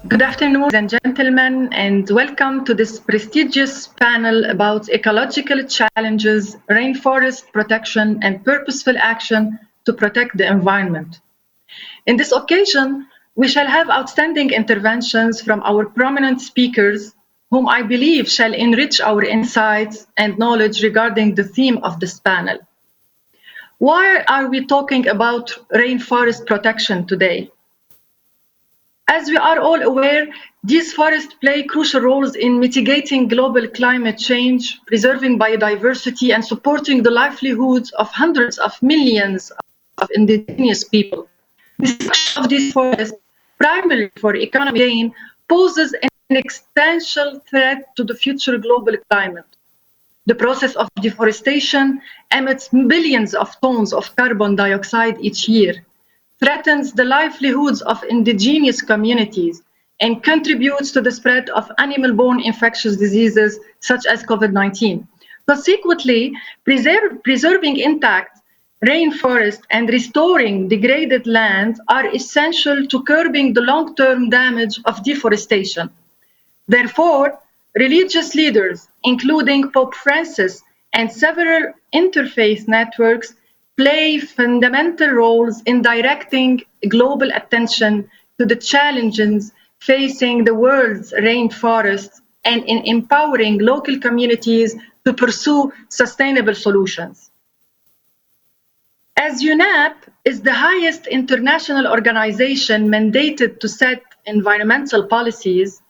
Good afternoon, ladies and gentlemen, and welcome to this prestigious panel about ecological challenges, rainforest protection, and purposeful action to protect the environment. In this occasion, we shall have outstanding interventions from our prominent speakers, whom I believe shall enrich our insights and knowledge regarding the theme of this panel. Why are we talking about rainforest protection today? As we are all aware, these forests play crucial roles in mitigating global climate change, preserving biodiversity, and supporting the livelihoods of hundreds of millions of indigenous people. The destruction of these forests, primarily for economic gain, poses an existential threat to the future global climate. The process of deforestation emits billions of tons of carbon dioxide each year, threatens the livelihoods of indigenous communities, and contributes to the spread of animal-borne infectious diseases such as COVID-19. Consequently, preserving intact rainforests and restoring degraded lands are essential to curbing the long-term damage of deforestation. Therefore, religious leaders, including Pope Francis and several interfaith networks, play fundamental roles in directing global attention to the challenges facing the world's rainforests and in empowering local communities to pursue sustainable solutions. As UNEP is the highest international organization mandated to set environmental policies,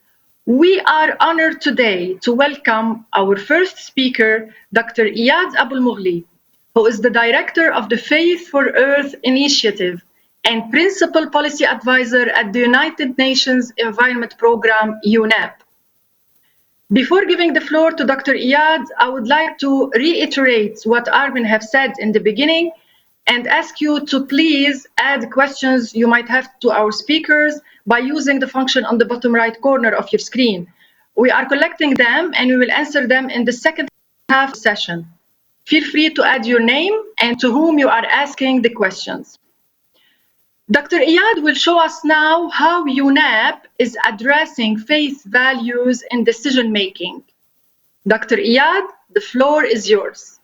we are honored today to welcome our first speaker, Dr. Iyad Abulmughli, who is the director of the Faith for Earth Initiative and principal policy advisor at the United Nations Environment Program, UNEP. Before giving the floor to Dr. Iyad, I would like to reiterate what Arvin have said in the beginning and ask you to please add questions you might have to our speakers by using the function on the bottom right corner of your screen. We are collecting them and we will answer them in the second half of the session. Feel free to add your name and to whom you are asking the questions. Dr. Iyad will show us now how UNEP is addressing faith values in decision-making. Dr. Iyad, the floor is yours.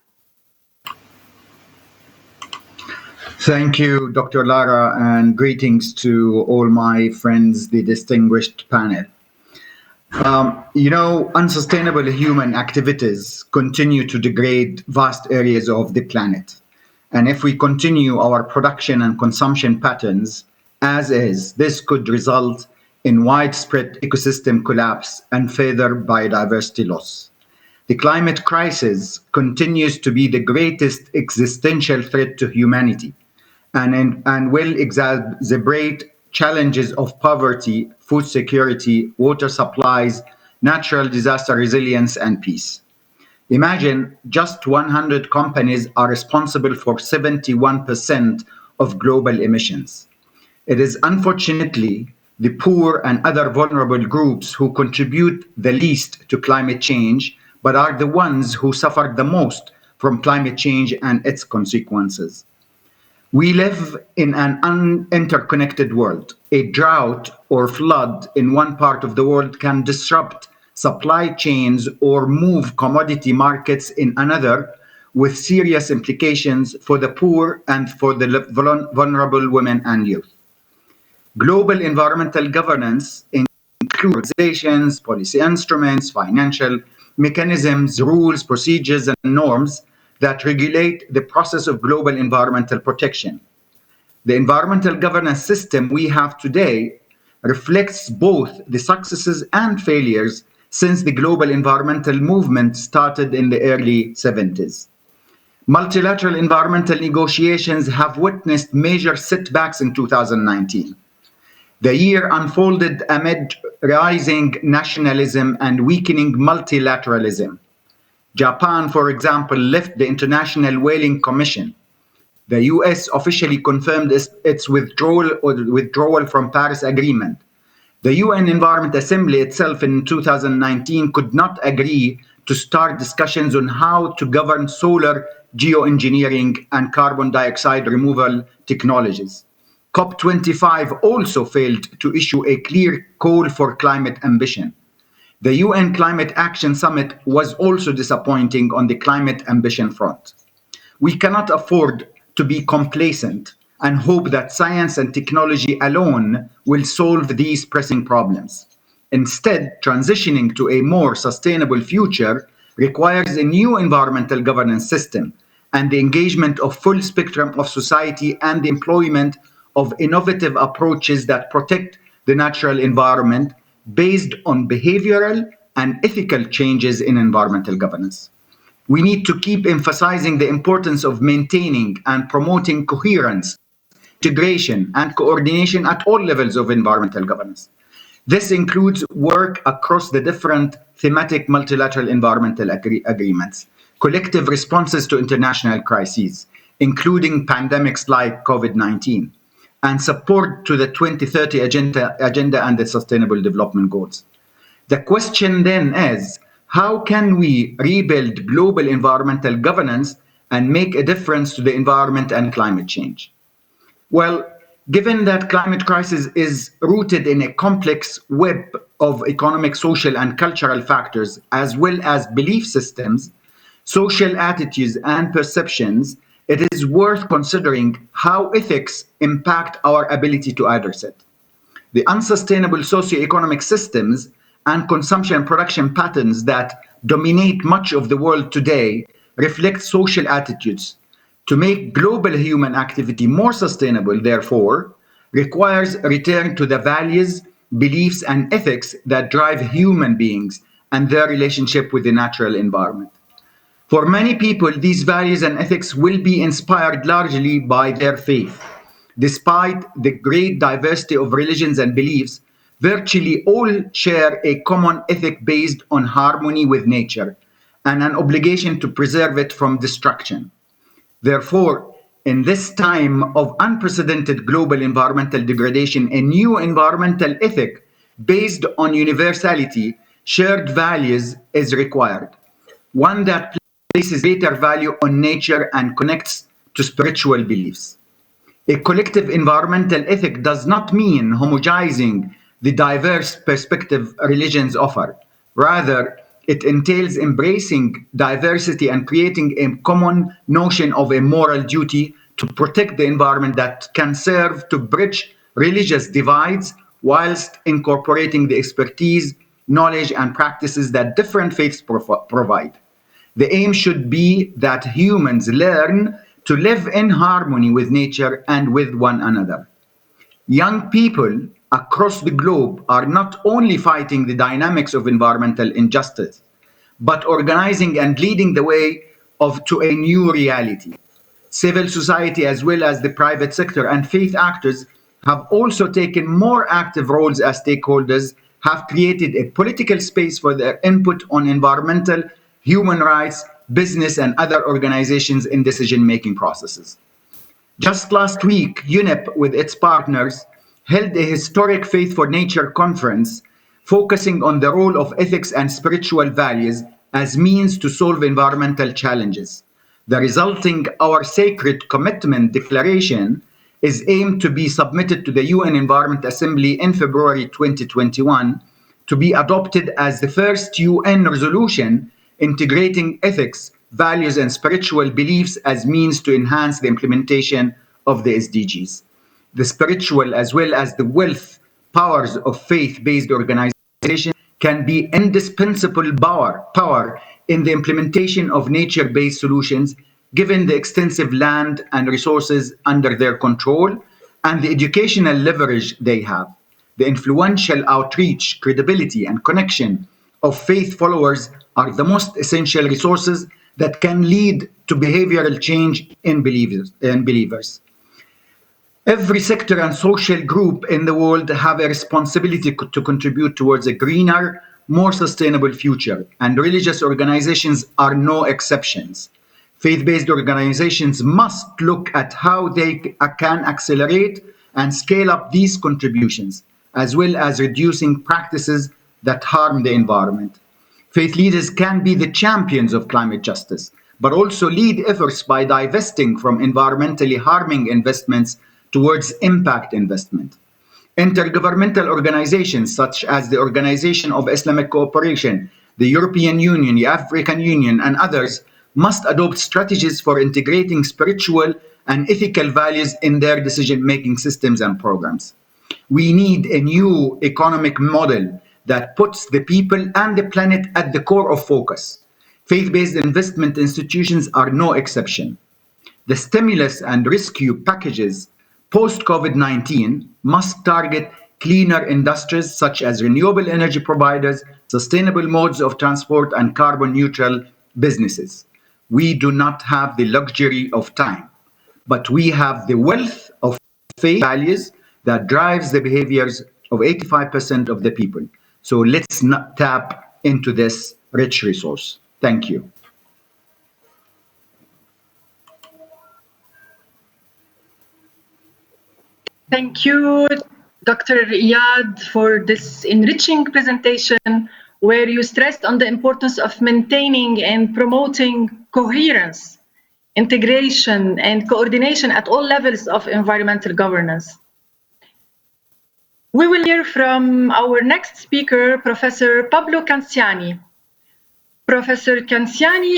Thank you, Dr. Lara, and greetings to all my friends, the distinguished panel. Unsustainable human activities continue to degrade vast areas of the planet. And if we continue our production and consumption patterns as is, this could result in widespread ecosystem collapse and further biodiversity loss. The climate crisis continues to be the greatest existential threat to humanity and will exacerbate challenges of poverty, food security, water supplies, natural disaster resilience, and peace. Imagine just 100 companies are responsible for 71% of global emissions. It is unfortunately the poor and other vulnerable groups who contribute the least to climate change, but are the ones who suffer the most from climate change and its consequences. We live in an interconnected world. A drought or flood in one part of the world can disrupt supply chains or move commodity markets in another, with serious implications for the poor and for the vulnerable women and youth. Global environmental governance includes organizations, policy instruments, financial mechanisms, rules, procedures, and norms that regulate the process of global environmental protection. The environmental governance system we have today reflects both the successes and failures since the global environmental movement started in the early 70s. Multilateral environmental negotiations have witnessed major setbacks in 2019. The year unfolded amid rising nationalism and weakening multilateralism. Japan, for example, left the International Whaling Commission. The US officially confirmed its withdrawal from Paris Agreement. The UN Environment Assembly itself in 2019 could not agree to start discussions on how to govern solar geoengineering and carbon dioxide removal technologies. COP25 also failed to issue a clear call for climate ambition. The UN Climate Action Summit was also disappointing on the climate ambition front. We cannot afford to be complacent and hope that science and technology alone will solve these pressing problems. Instead, transitioning to a more sustainable future requires a new environmental governance system and the engagement of full spectrum of society and the employment of innovative approaches that protect the natural environment based on behavioral and ethical changes in environmental governance. We need to keep emphasizing the importance of maintaining and promoting coherence, integration, and coordination at all levels of environmental governance. This includes work across the different thematic multilateral environmental agreements, collective responses to international crises, including pandemics like COVID-19, and support to the 2030 agenda and the Sustainable Development Goals. The question then is, how can we rebuild global environmental governance and make a difference to the environment and climate change? Well, given that climate crisis is rooted in a complex web of economic, social, and cultural factors, as well as belief systems, social attitudes, and perceptions, it is worth considering how ethics impact our ability to address it. The unsustainable socioeconomic systems and consumption and production patterns that dominate much of the world today reflect social attitudes. To make global human activity more sustainable, therefore, requires a return to the values, beliefs, and ethics that drive human beings and their relationship with the natural environment. For many people, these values and ethics will be inspired largely by their faith. Despite the great diversity of religions and beliefs, virtually all share a common ethic based on harmony with nature and an obligation to preserve it from destruction. Therefore, in this time of unprecedented global environmental degradation, a new environmental ethic based on universality, shared values is required. One that places greater value on nature and connects to spiritual beliefs. A collective environmental ethic does not mean homogenizing the diverse perspective religions offer. Rather, it entails embracing diversity and creating a common notion of a moral duty to protect the environment that can serve to bridge religious divides whilst incorporating the expertise, knowledge, and practices that different faiths provide. The aim should be that humans learn to live in harmony with nature and with one another. Young people across the globe are not only fighting the dynamics of environmental injustice, but organizing and leading the way to a new reality. Civil society, as well as the private sector and faith actors, have also taken more active roles as stakeholders, have created a political space for their input on environmental, human rights, business, and other organizations in decision-making processes. Just last week, UNEP, with its partners, held a historic Faith for Nature conference focusing on the role of ethics and spiritual values as means to solve environmental challenges. The resulting Our Sacred Commitment Declaration is aimed to be submitted to the UN Environment Assembly in February 2021 to be adopted as the first UN resolution integrating ethics, values, and spiritual beliefs as means to enhance the implementation of the SDGs. The spiritual as well as the wealth powers of faith-based organizations can be indispensable power in the implementation of nature-based solutions, given the extensive land and resources under their control and the educational leverage they have. The influential outreach, credibility, and connection of faith followers are the most essential resources that can lead to behavioral change in believers. Every sector and social group in the world have a responsibility to contribute towards a greener, more sustainable future, and religious organizations are no exceptions. Faith-based organizations must look at how they can accelerate and scale up these contributions, as well as reducing practices that harm the environment. Faith leaders can be the champions of climate justice, but also lead efforts by divesting from environmentally harming investments towards impact investment. Intergovernmental organizations such as the Organization of Islamic Cooperation, the European Union, the African Union, and others must adopt strategies for integrating spiritual and ethical values in their decision-making systems and programs. We need a new economic model that puts the people and the planet at the core of focus. Faith-based investment institutions are no exception. The stimulus and rescue packages post-COVID-19 must target cleaner industries such as renewable energy providers, sustainable modes of transport, and carbon-neutral businesses. We do not have the luxury of time, but we have the wealth of faith values that drives the behaviors of 85% of the people. So let's not tap into this rich resource. Thank you. Thank you, Dr. Iyad, for this enriching presentation where you stressed on the importance of maintaining and promoting coherence, integration, and coordination at all levels of environmental governance. We will hear from our next speaker, Professor Pablo Canciani. Professor Canciani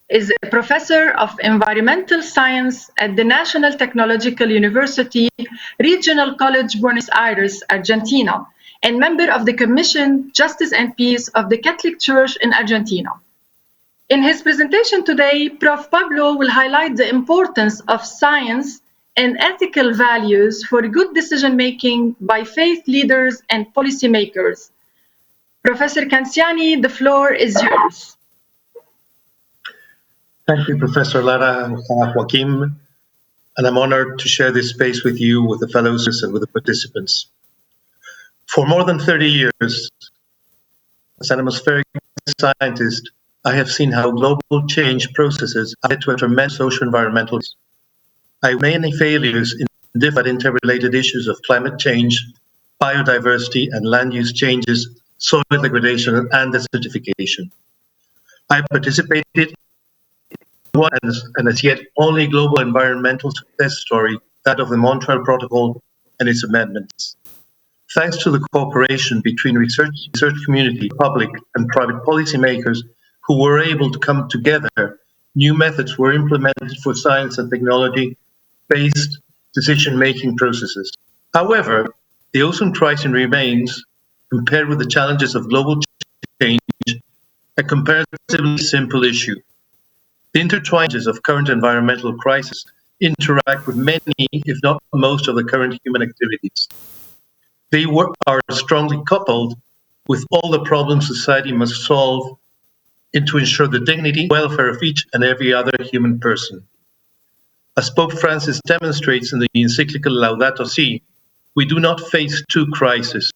is a professor of environmental science at the National Technological University, Regional College Buenos Aires, Argentina, and member of the Commission Justice and Peace of the Catholic Church in Argentina. In his presentation today, Prof. Pablo will highlight the importance of science and ethical values for good decision-making by faith leaders and policymakers. Professor Canciani, the floor is yours. Thank you, Professor Lara and Joaquim, and I'm honored to share this space with you, with the fellows and with the participants. For more than 30 years, as an atmospheric scientist, I have seen how global change processes add to a tremendous socio-environmental. I many failures in different interrelated issues of climate change, biodiversity and land use changes, soil degradation and desertification. I participated in one and as yet only global environmental success story, that of the Montreal Protocol and its amendments. Thanks to the cooperation between research community, public and private policymakers who were able to come together, new methods were implemented for science and technology-based decision-making processes. However, the ozone crisis remains, compared with the challenges of global change, a comparatively simple issue. The intertwinings of current environmental crises interact with many, if not most, of the current human activities. They are strongly coupled with all the problems society must solve to ensure the dignity and welfare of each and every other human person. As Pope Francis demonstrates in the encyclical Laudato Si, we do not face two crises,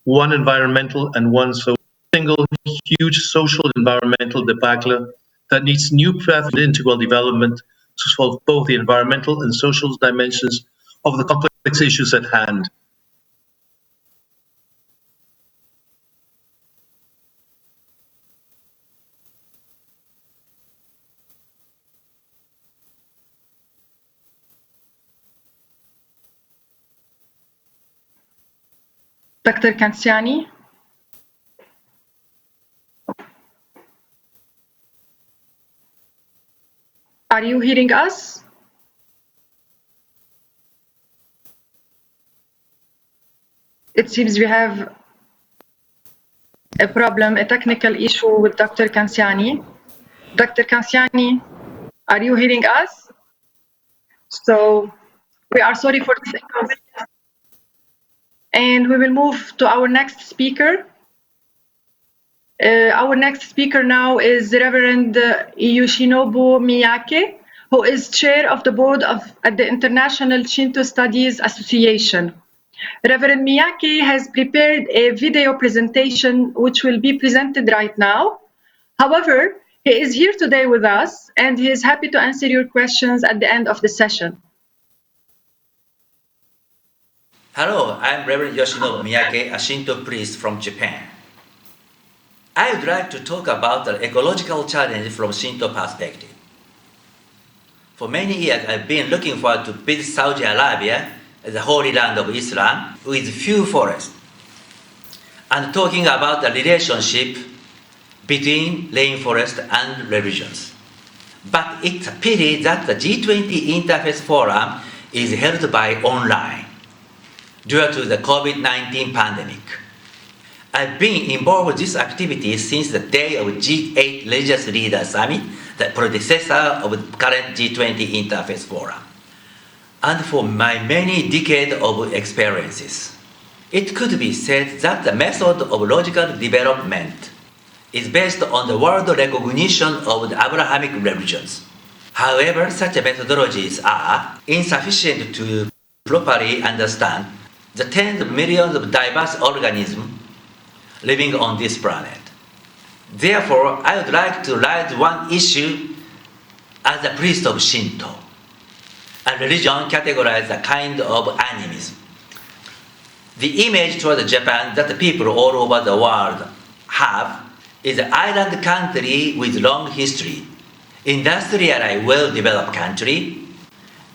one environmental and one social, single huge social environmental debacle that needs new paths of integral development to solve both the environmental and social dimensions of the complex issues at hand. Dr. Canciani? Are you hearing us? It seems we have a problem, a technical issue with Dr. Canciani. Dr. Canciani, are you hearing us? So we are sorry for this inconvenience. And we will move to our next speaker. Our next speaker now is Reverend Yoshinobu Miyake, who is chair of the board at the International Shinto Studies Association. Reverend Miyake has prepared a video presentation which will be presented right now. However, he is here today with us and he is happy to answer your questions at the end of the session. Hello, I'm Reverend Yoshinobu Miyake, a Shinto priest from Japan. I would like to talk about the ecological challenge from Shinto perspective. For many years, I've been looking forward to visit Saudi Arabia, the holy land of Islam, with few forests, and talking about the relationship between rainforest and religions. But it's a pity that the G20 Interfaith Forum is held by online due to the COVID-19 pandemic. I've been involved with this activity since the day of G8 Religious Leaders Summit, the predecessor of the current G20 Interfaith Forum. And for my many decades of experiences, it could be said that the method of logical development is based on the world recognition of the Abrahamic religions. However, such methodologies are insufficient to properly understand the tens of millions of diverse organisms living on this planet. Therefore, I would like to raise one issue as a priest of Shinto, a religion categorized as a kind of animism. The image toward Japan that the people all over the world have is an island country with long history, industrially well-developed country,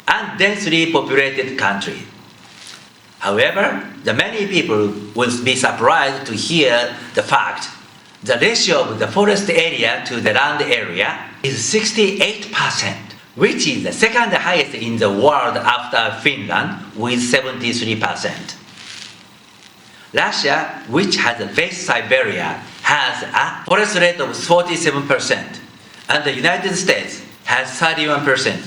and densely populated country. However, the many people will be surprised to hear the fact the ratio of the forest area to the land area is 68%, which is the second highest in the world after Finland with 73%. Russia, which has a vast Siberia, has a forest rate of 47%, and the United States has 31%.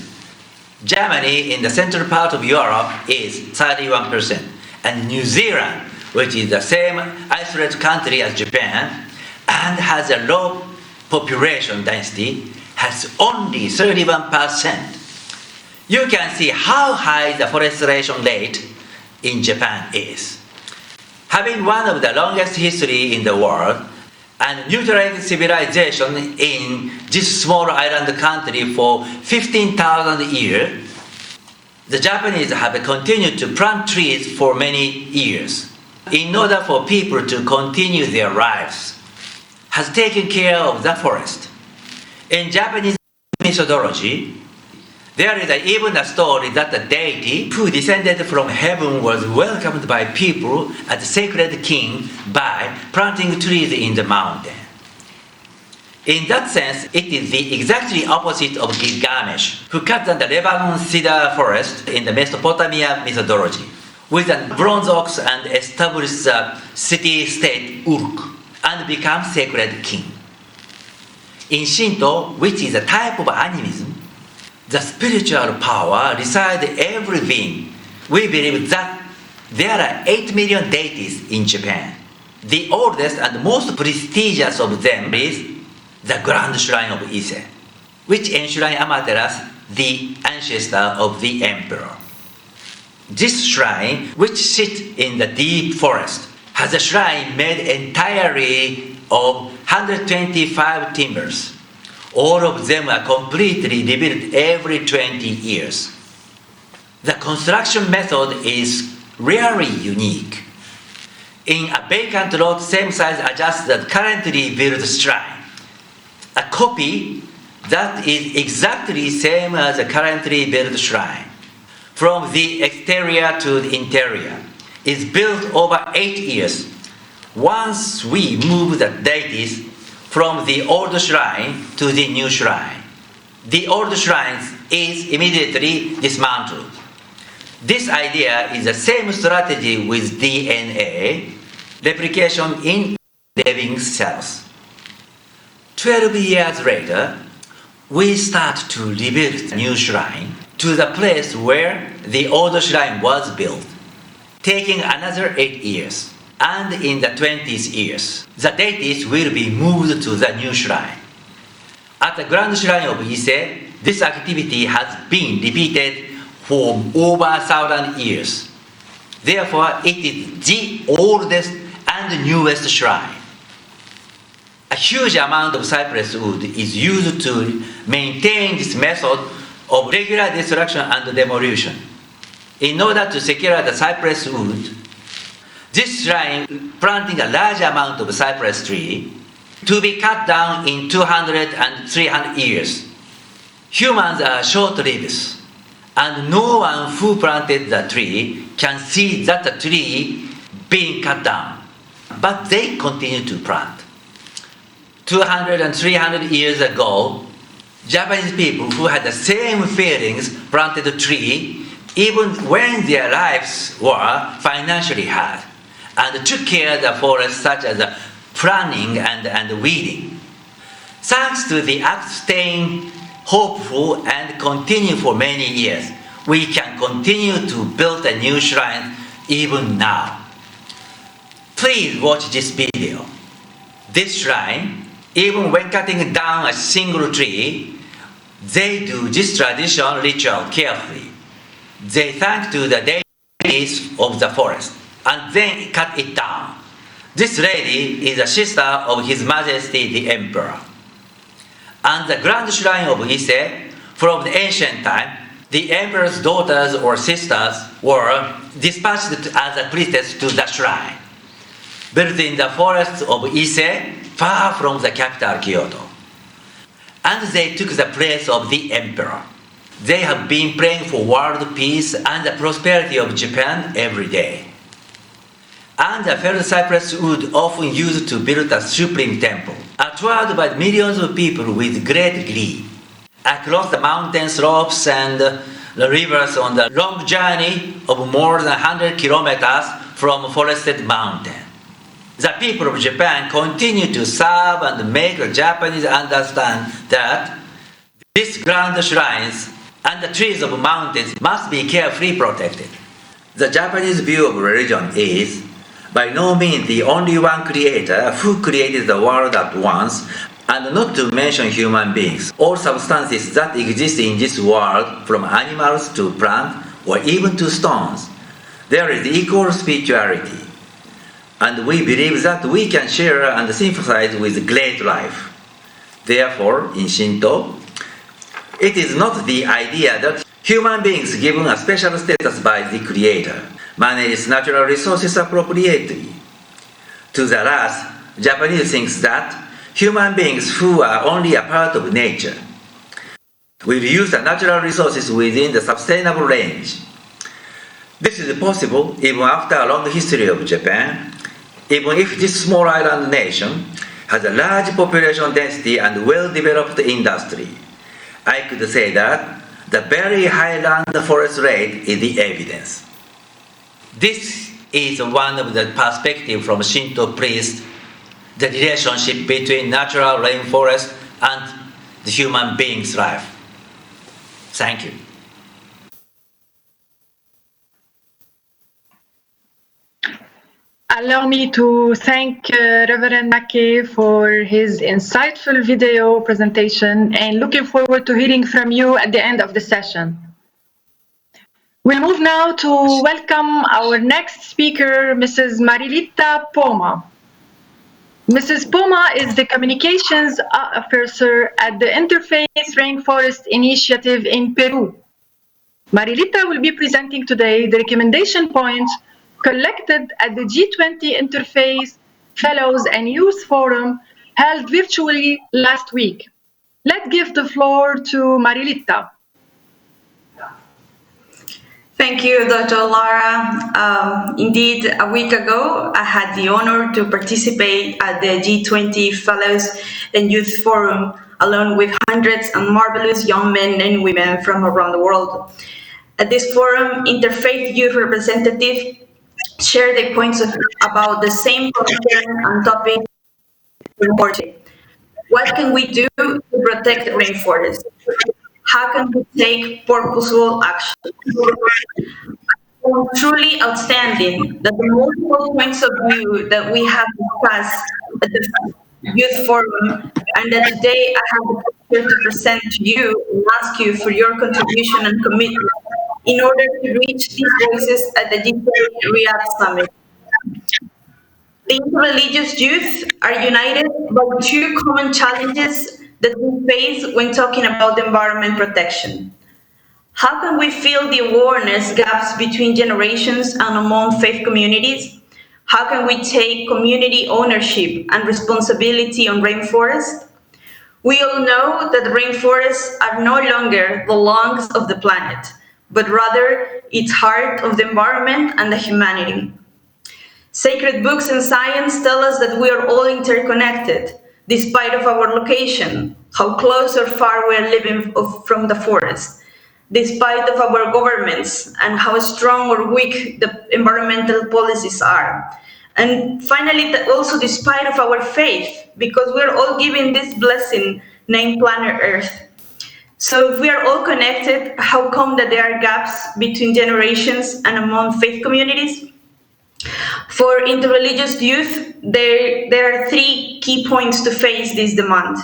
Germany, in the central part of Europe, is 31%, and New Zealand, which is the same isolated country as Japan, and has a low population density, has only 31%. You can see how high the forestation rate in Japan is. Having one of the longest history in the world, and neutralized civilization in this small island country for 15,000 years, the Japanese have continued to plant trees for many years in order for people to continue their lives, has taken care of the forest. In Japanese mythology, there is even a story that the deity who descended from heaven was welcomed by people as sacred king by planting trees in the mountain. In that sense, it is the exactly opposite of Gilgamesh, who cut down the Lebanon cedar forest in the Mesopotamia mythology with a bronze ox and established the city-state Uruk and become sacred king. In Shinto, which is a type of animism, the spiritual power resides in every being. We believe that there are 8 million deities in Japan. The oldest and most prestigious of them is the Grand Shrine of Ise, which enshrines Amaterasu, the ancestor of the emperor. This shrine, which sits in the deep forest, has a shrine made entirely of 125 timbers. All of them are completely rebuilt every 20 years. The construction method is really unique. In a vacant lot same size as the currently built shrine, a copy that is exactly same as the currently built shrine, from the exterior to the interior, is built over 8 years. Once we move the deities from the old shrine to the new shrine, the old shrine is immediately dismantled. This idea is the same strategy with DNA replication in living cells. 12 years later, we start to rebuild the new shrine to the place where the old shrine was built, taking another 8 years. And in the 20th years, the deities will be moved to the new shrine. At the Grand Shrine of Ise, this activity has been repeated for over 1,000 years. Therefore, it is the oldest and newest shrine. A huge amount of cypress wood is used to maintain this method of regular destruction and demolition. In order to secure the cypress wood, this shrine planting a large amount of cypress tree to be cut down in 200 and 300 years. Humans are short-lived, and no one who planted the tree can see that the tree being cut down. But they continue to plant. 200 and 300 years ago, Japanese people who had the same feelings planted a tree even when their lives were financially hard, and took care of the forest such as planting and weeding. Thanks to the act staying hopeful and continue for many years, we can continue to build a new shrine even now. Please watch this video. This shrine, even when cutting down a single tree, they do this traditional ritual carefully. They thank to the deities of the forest and then cut it down. This lady is a sister of His Majesty the Emperor. And the grand shrine of Ise, from the ancient time, the emperor's daughters or sisters were dispatched as a priestess to the shrine, built in the forests of Ise, far from the capital Kyoto. And they took the place of the emperor. They have been praying for world peace and the prosperity of Japan every day. And the felled cypress wood often used to build a supreme temple, adored by millions of people with great glee. Across the mountain slopes and the rivers on the long journey of more than 100 kilometers from forested mountain. The people of Japan continue to serve and make the Japanese understand that these grand shrines and the trees of mountains must be carefully protected. The Japanese view of religion is by no means the only one creator who created the world at once, and not to mention human beings, all substances that exist in this world, from animals to plants or even to stones. There is equal spirituality, and we believe that we can share and sympathize with great life. Therefore, in Shinto, it is not the idea that human beings given a special status by the Creator manage natural resources appropriately. To the last, Japanese thinks that human beings who are only a part of nature will use the natural resources within the sustainable range. This is possible even after a long history of Japan, even if this small island nation has a large population density and well-developed industry. I could say that the very high land forest rate is the evidence. This is one of the perspectives from Shinto priests, the relationship between natural rainforest and the human being's life. Thank you. Allow me to thank Reverend Mackey for his insightful video presentation, and looking forward to hearing from you at the end of the session. We'll move now to welcome our next speaker, Mrs. Marilita Poma. Mrs. Poma is the Communications Officer at the Interfaith Rainforest Initiative in Peru. Marilita will be presenting today the recommendation points collected at the G20 Interfaith Fellows and Youth Forum held virtually last week. Let's give the floor to Marilita. Thank you, Dr. Lara. Indeed, a week ago, I had the honor to participate at the G20 Fellows and Youth Forum, along with hundreds of marvelous young men and women from around the world. At this forum, interfaith youth representatives shared their points about the same concern and topic. What can we do to protect rainforests? How can we take purposeful action? Truly outstanding that the multiple points of view that we have discussed at the Youth Forum, and that today I have the pleasure to present to you and ask you for your contribution and commitment in order to reach these voices at the G20 Riyadh Summit. The interreligious youth are united by two common challenges that we face when talking about environment protection. How can we fill the awareness gaps between generations and among faith communities? How can we take community ownership and responsibility on rainforests? We all know that rainforests are no longer the lungs of the planet, but rather its heart of the environment and the humanity. Sacred books and science tell us that we are all interconnected, despite of our location, how close or far we are living from the forest, despite of our governments and how strong or weak the environmental policies are. And finally, also despite of our faith, because we're all given this blessing named planet Earth. So if we are all connected, how come that there are gaps between generations and among faith communities? For interreligious youth, there are three key points to face this demand.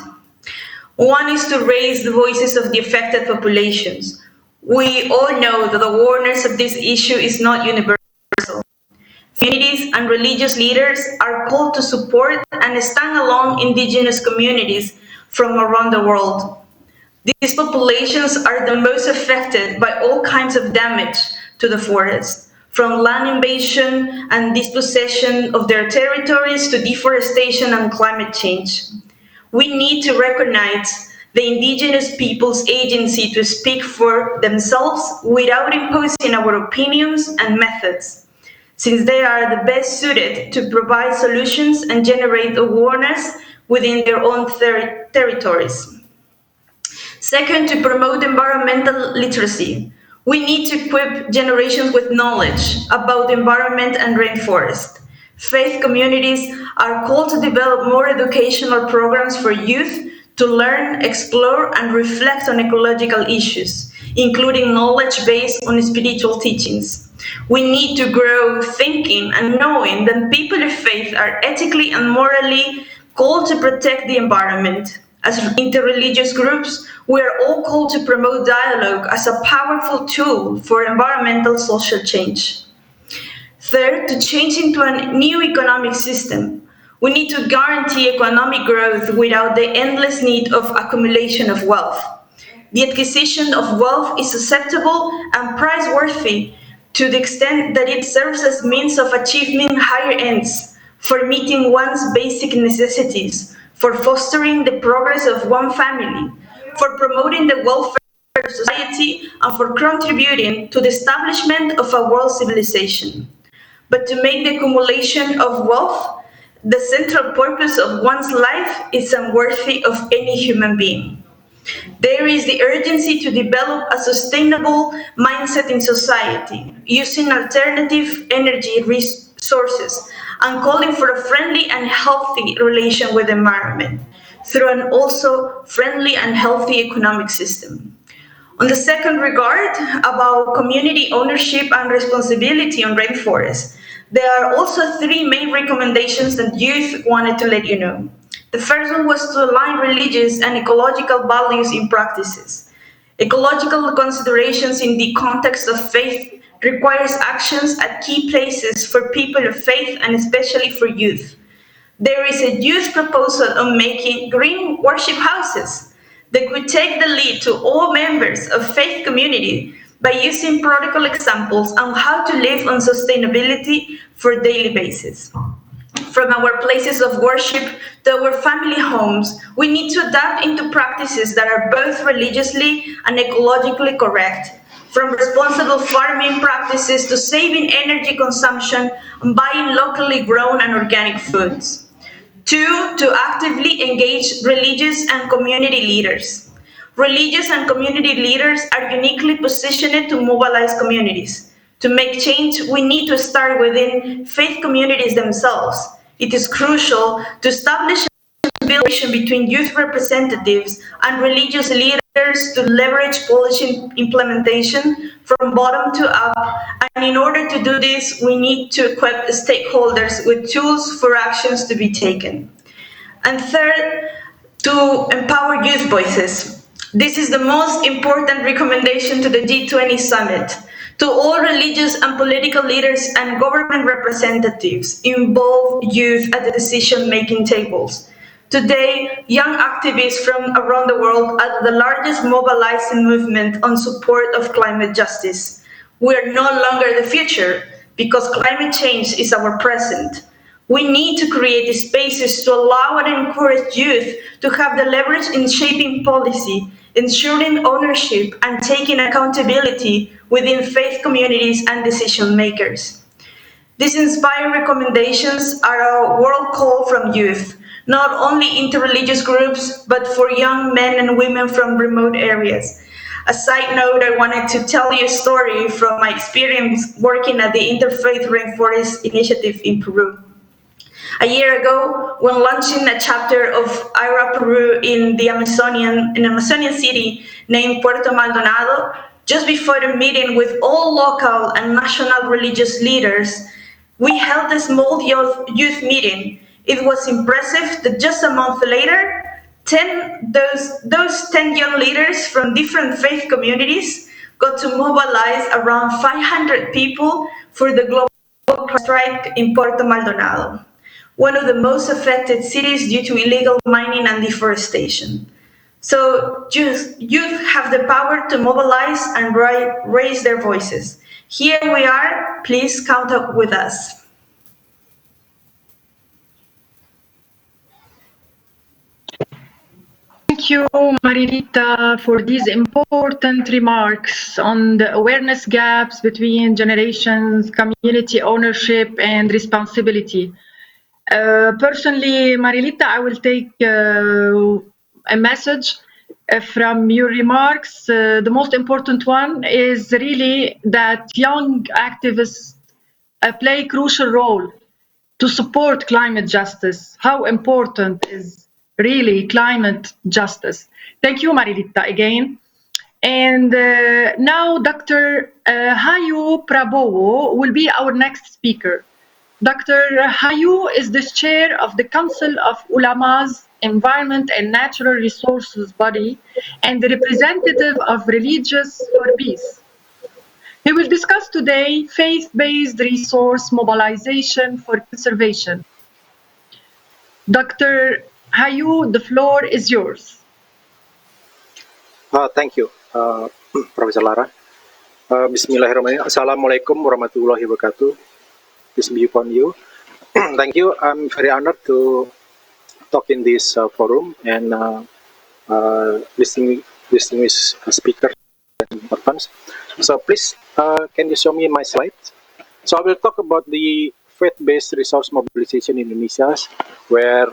One is to raise the voices of the affected populations. We all know that the awareness of this issue is not universal. Communities and religious leaders are called to support and stand along indigenous communities from around the world. These populations are the most affected by all kinds of damage to the forest, from land invasion and dispossession of their territories to deforestation and climate change. We need to recognize the indigenous people's agency to speak for themselves without imposing our opinions and methods, since they are the best suited to provide solutions and generate awareness within their own territories. Second, to promote environmental literacy. We need to equip generations with knowledge about the environment and rainforest. Faith communities are called to develop more educational programs for youth to learn, explore, and reflect on ecological issues, including knowledge based on spiritual teachings. We need to grow thinking and knowing that people of faith are ethically and morally called to protect the environment. As interreligious groups, we are all called to promote dialogue as a powerful tool for environmental social change. Third, to change into a new economic system. We need to guarantee economic growth without the endless need of accumulation of wealth. The acquisition of wealth is susceptible and price-worthy to the extent that it serves as means of achieving higher ends, for meeting one's basic necessities, for fostering the progress of one family, for promoting the welfare of society, and for contributing to the establishment of a world civilization. But to make the accumulation of wealth the central purpose of one's life is unworthy of any human being. There is the urgency to develop a sustainable mindset in society, using alternative energy resources and calling for a friendly and healthy relation with the environment through an also friendly and healthy economic system. On the second regard, about community ownership and responsibility on rainforests, there are also three main recommendations that youth wanted to let you know. The first one was to align religious and ecological values in practices. Ecological considerations in the context of faith requires actions at key places for people of faith and especially for youth. There is a youth proposal on making green worship houses that could take the lead to all members of faith community by using practical examples on how to live on sustainability for daily basis. From our places of worship to our family homes, we need to adapt into practices that are both religiously and ecologically correct. From responsible farming practices to saving energy consumption and buying locally grown and organic foods. Two, to actively engage religious and community leaders. Religious and community leaders are uniquely positioned to mobilize communities. To make change, we need to start within faith communities themselves. It is crucial to establish a relation between youth representatives and religious leaders to leverage policy implementation from bottom to up. And in order to do this, we need to equip stakeholders with tools for actions to be taken. And third, to empower youth voices. This is the most important recommendation to the G20 summit. To all religious and political leaders and government representatives, involve youth at the decision-making tables. Today, young activists from around the world are the largest mobilizing movement on support of climate justice. We are no longer the future because climate change is our present. We need to create spaces to allow and encourage youth to have the leverage in shaping policy, ensuring ownership, and taking accountability within faith communities and decision makers. These inspiring recommendations are a world call from youth, not only interreligious groups, but for young men and women from remote areas. A side note, I wanted to tell you a story from my experience working at the Interfaith Rainforest Initiative in Peru. A year ago, when launching a chapter of IRA Peru in the Amazonian city named Puerto Maldonado, just before the meeting with all local and national religious leaders, we held a small youth meeting. It was impressive that just a month later, those 10 young leaders from different faith communities got to mobilize around 500 people for the global strike in Puerto Maldonado, one of the most affected cities due to illegal mining and deforestation. So youth have the power to mobilize and raise their voices. Here we are. Please count up with us. Thank you, Marilita, for these important remarks on the awareness gaps between generations, community ownership, and responsibility. Personally, Marilita, I will take a message from your remarks. The most important one is really that young activists play a crucial role to support climate justice. How important is really climate justice? Thank you, Marilita, again. And now Dr. Hayu Prabowo will be our next speaker. Dr. Hayu is the chair of the Council of Ulama's Environment and Natural Resources body and the representative of Religious for Peace. He will discuss today faith-based resource mobilization for conservation. Dr. Hayu, the floor is yours. Thank you, Professor Lara. Bismillahirrahmanirrahim. Assalamualaikum warahmatullahi wabarakatuh. Peace be upon you. Thank you. I'm very honored to talk in this forum and listening with speakers and orphans. So please, can you show me my slides? So I will talk about the faith-based resource mobilization in Indonesia, where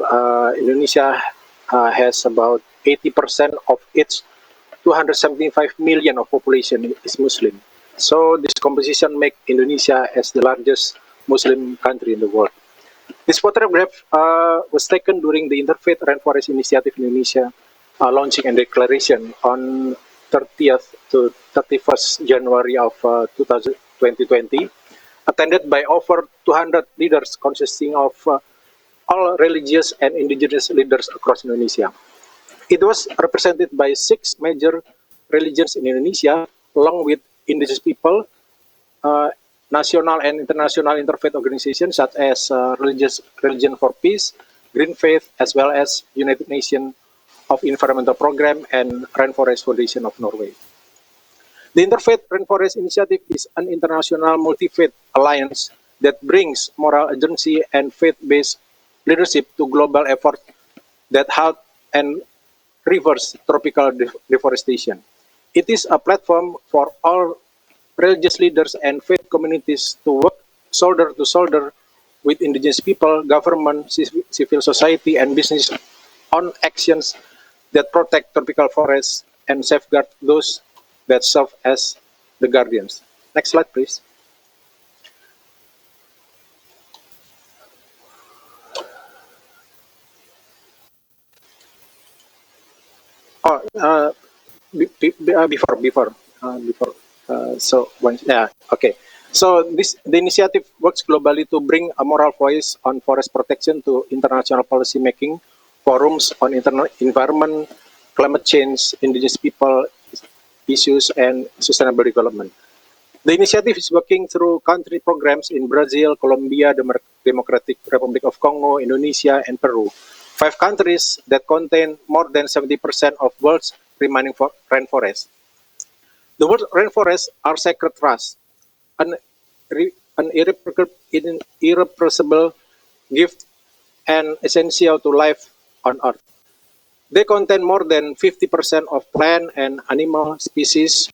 Indonesia has about 80% of its 275 million of population is Muslim. So this composition makes Indonesia as the largest Muslim country in the world. This photograph was taken during the Interfaith Rainforest Initiative in Indonesia launching a declaration on 30th to 31st January of 2020, attended by over 200 leaders consisting of all religious and indigenous leaders across Indonesia. It was represented by 6 major religions in Indonesia, along with indigenous people, national and international interfaith organizations such as Religion for Peace, Green Faith, as well as United Nations of Environmental Program and Rainforest Foundation of Norway. The Interfaith Rainforest Initiative is an international multi-faith alliance that brings moral agency and faith-based leadership to global efforts that help and reverse tropical deforestation. It is a platform for all religious leaders and faith communities to work shoulder to shoulder with indigenous people, government, civil society, and business on actions that protect tropical forests and safeguard those that serve as the guardians. Next slide, please. Before. Okay. So the initiative works globally to bring a moral voice on forest protection to international policy making, forums on environment, climate change, indigenous people issues, and sustainable development. The initiative is working through country programs in Brazil, Colombia, Democratic Republic of Congo, Indonesia, and Peru. 5 countries that contain more than 70% of world's remaining rainforests. The world's rainforests are sacred trusts, an irrepressible gift, and essential to life on Earth. They contain more than 50% of plant and animal species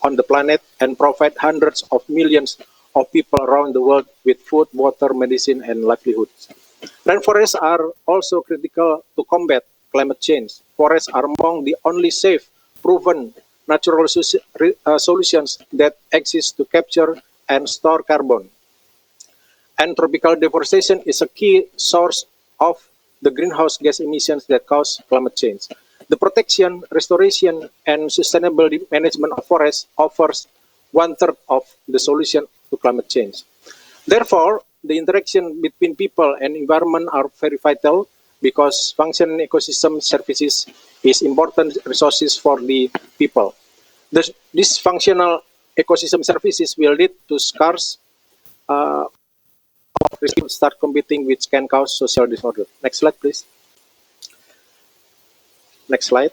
on the planet and provide hundreds of millions of people around the world with food, water, medicine, and livelihoods. Rainforests are also critical to combat climate change. Forests are among the only safe, proven natural solutions that exist to capture and store carbon. And tropical deforestation is a key source of the greenhouse gas emissions that cause climate change. The protection, restoration, and sustainable management of forests offers 1/3 of the solution to climate change. Therefore, the interaction between people and environment are very vital because functioning ecosystem services is important resources for the people. These functional ecosystem services will lead to scarce start competing which can cause social disorder. Next slide, please. Next slide.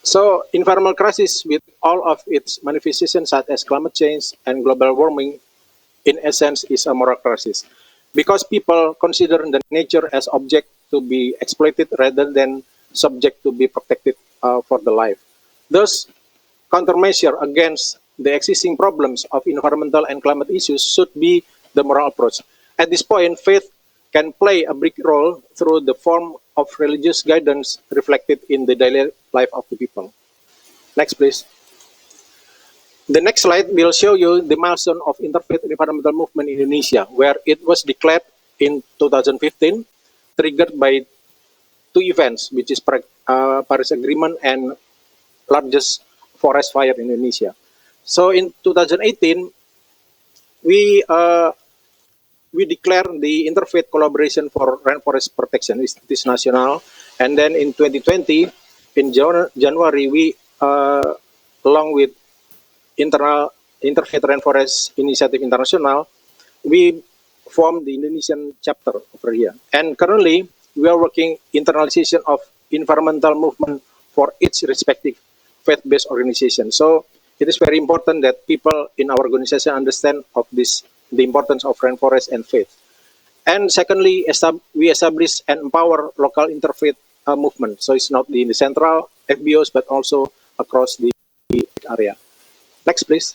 So, environmental crisis with all of its manifestations such as climate change and global warming, in essence, is a moral crisis. Because people consider the nature as object to be exploited rather than subject to be protected for the life. Thus, countermeasure against the existing problems of environmental and climate issues should be the moral approach. At this point, faith can play a big role through the form of religious guidance reflected in the daily life of the people. Next, please. The next slide will show you the milestone of Interfaith Environmental Movement in Indonesia, where it was declared in 2015, triggered by two events, which is Paris Agreement and largest forest fire in Indonesia. So in 2018, we declared the Interfaith Collaboration for Rainforest Protection. It is national. And then in 2020, in January, we, along with Interfaith Rainforest Initiative International, we formed the Indonesian chapter over here. And currently, we are working internalization of environmental movement for each respective faith-based organization. So it is very important that people in our organization understand of this, the importance of rainforest and faith. And secondly, we establish and empower local interfaith movement. So it's not in the central FBOs, but also across the area. Next, please.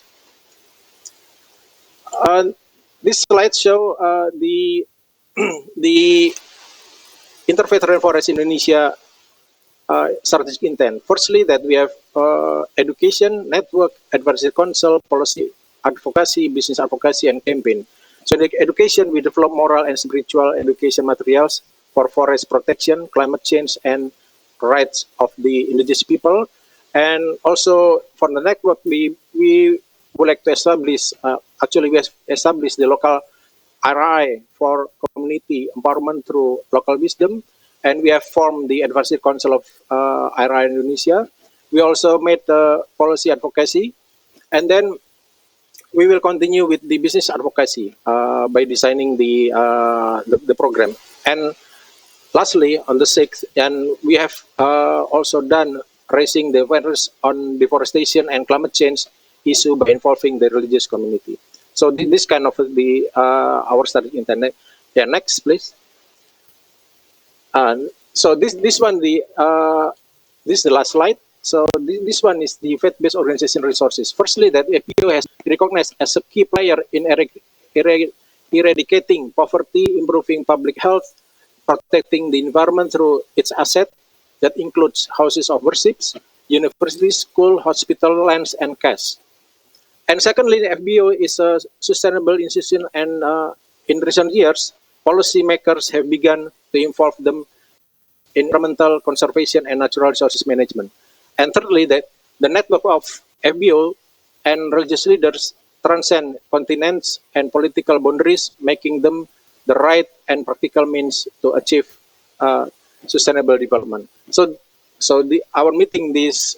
This slide show the Interfaith Rainforest Indonesia strategic intent. Firstly, that we have education, network, advisory council, policy, advocacy, business advocacy, and campaign. So in education, we develop moral and spiritual education materials for forest protection, climate change, and rights of the indigenous people. And also for the network, we would like to establish, actually we established the local RI for community empowerment through local wisdom. And we have formed the Advisory Council of RI Indonesia. We also made policy advocacy. And then we will continue with the business advocacy by designing the program. And lastly, on the 6th, and we have also done raising the awareness on deforestation and climate change issue by involving the religious community. So this kind of the our strategic intent. Yeah, next, please. So this one, this is the last slide. So this one is the faith-based organization resources. Firstly, that FPO has recognized as a key player in eradicating poverty, improving public health, protecting the environment through its asset that includes houses of worship, universities, school, hospital, lands, and cash. And secondly, the FBO is a sustainable institution, and in recent years, policymakers have begun to involve them in environmental conservation and natural resources management. And thirdly, that the network of FBO and religious leaders transcend continents and political boundaries, making them the right and practical means to achieve sustainable development. So our meeting this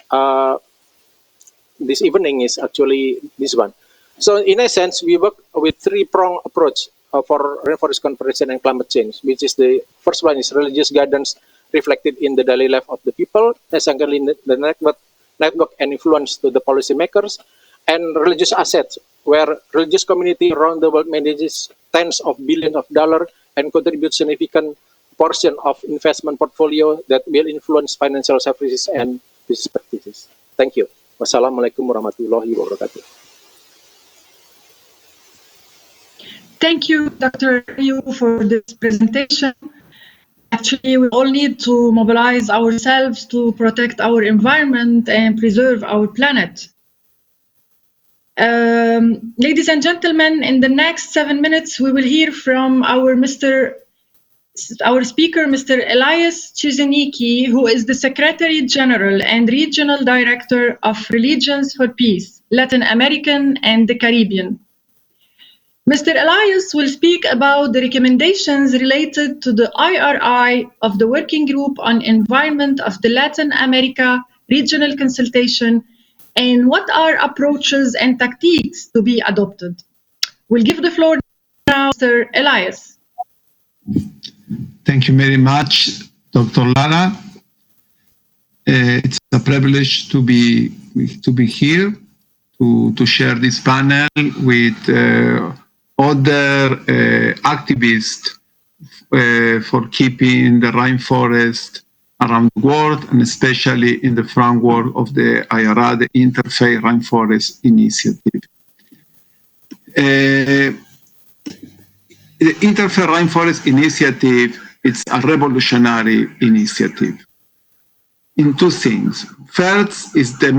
evening is actually this one. So in essence, we work with three-pronged approach for rainforest conservation and climate change, which is the first one is religious guidance reflected in the daily life of the people. And secondly, the network and influence to the policymakers, and religious assets, where religious community around the world manages tens of billions of dollars and contribute significant portion of investment portfolio that will influence financial services and business practices. Thank you. Wassalamualaikum warahmatullahi wabarakatuh. Thank you, Dr. Yu, for this presentation. Actually, we all need to mobilize ourselves to protect our environment and preserve our planet. Ladies and gentlemen, in the next 7 minutes, we will hear from our speaker, Mr. Elias Chizeniki, who is the Secretary General and Regional Director of Religions for Peace, Latin American and the Caribbean. Mr. Elias will speak about the recommendations related to the IRI of the Working Group on Environment of the Latin America Regional Consultation and what are approaches and tactics to be adopted. We'll give the floor now to Mr. Elias. Thank you very much, Dr. Lara. It's a privilege to be here to share this panel with other activists for keeping the rainforest around the world, and especially in the framework of the IRA, the Interfaith Rainforest Initiative. The Interfaith Rainforest Initiative is a revolutionary initiative in two things. First is the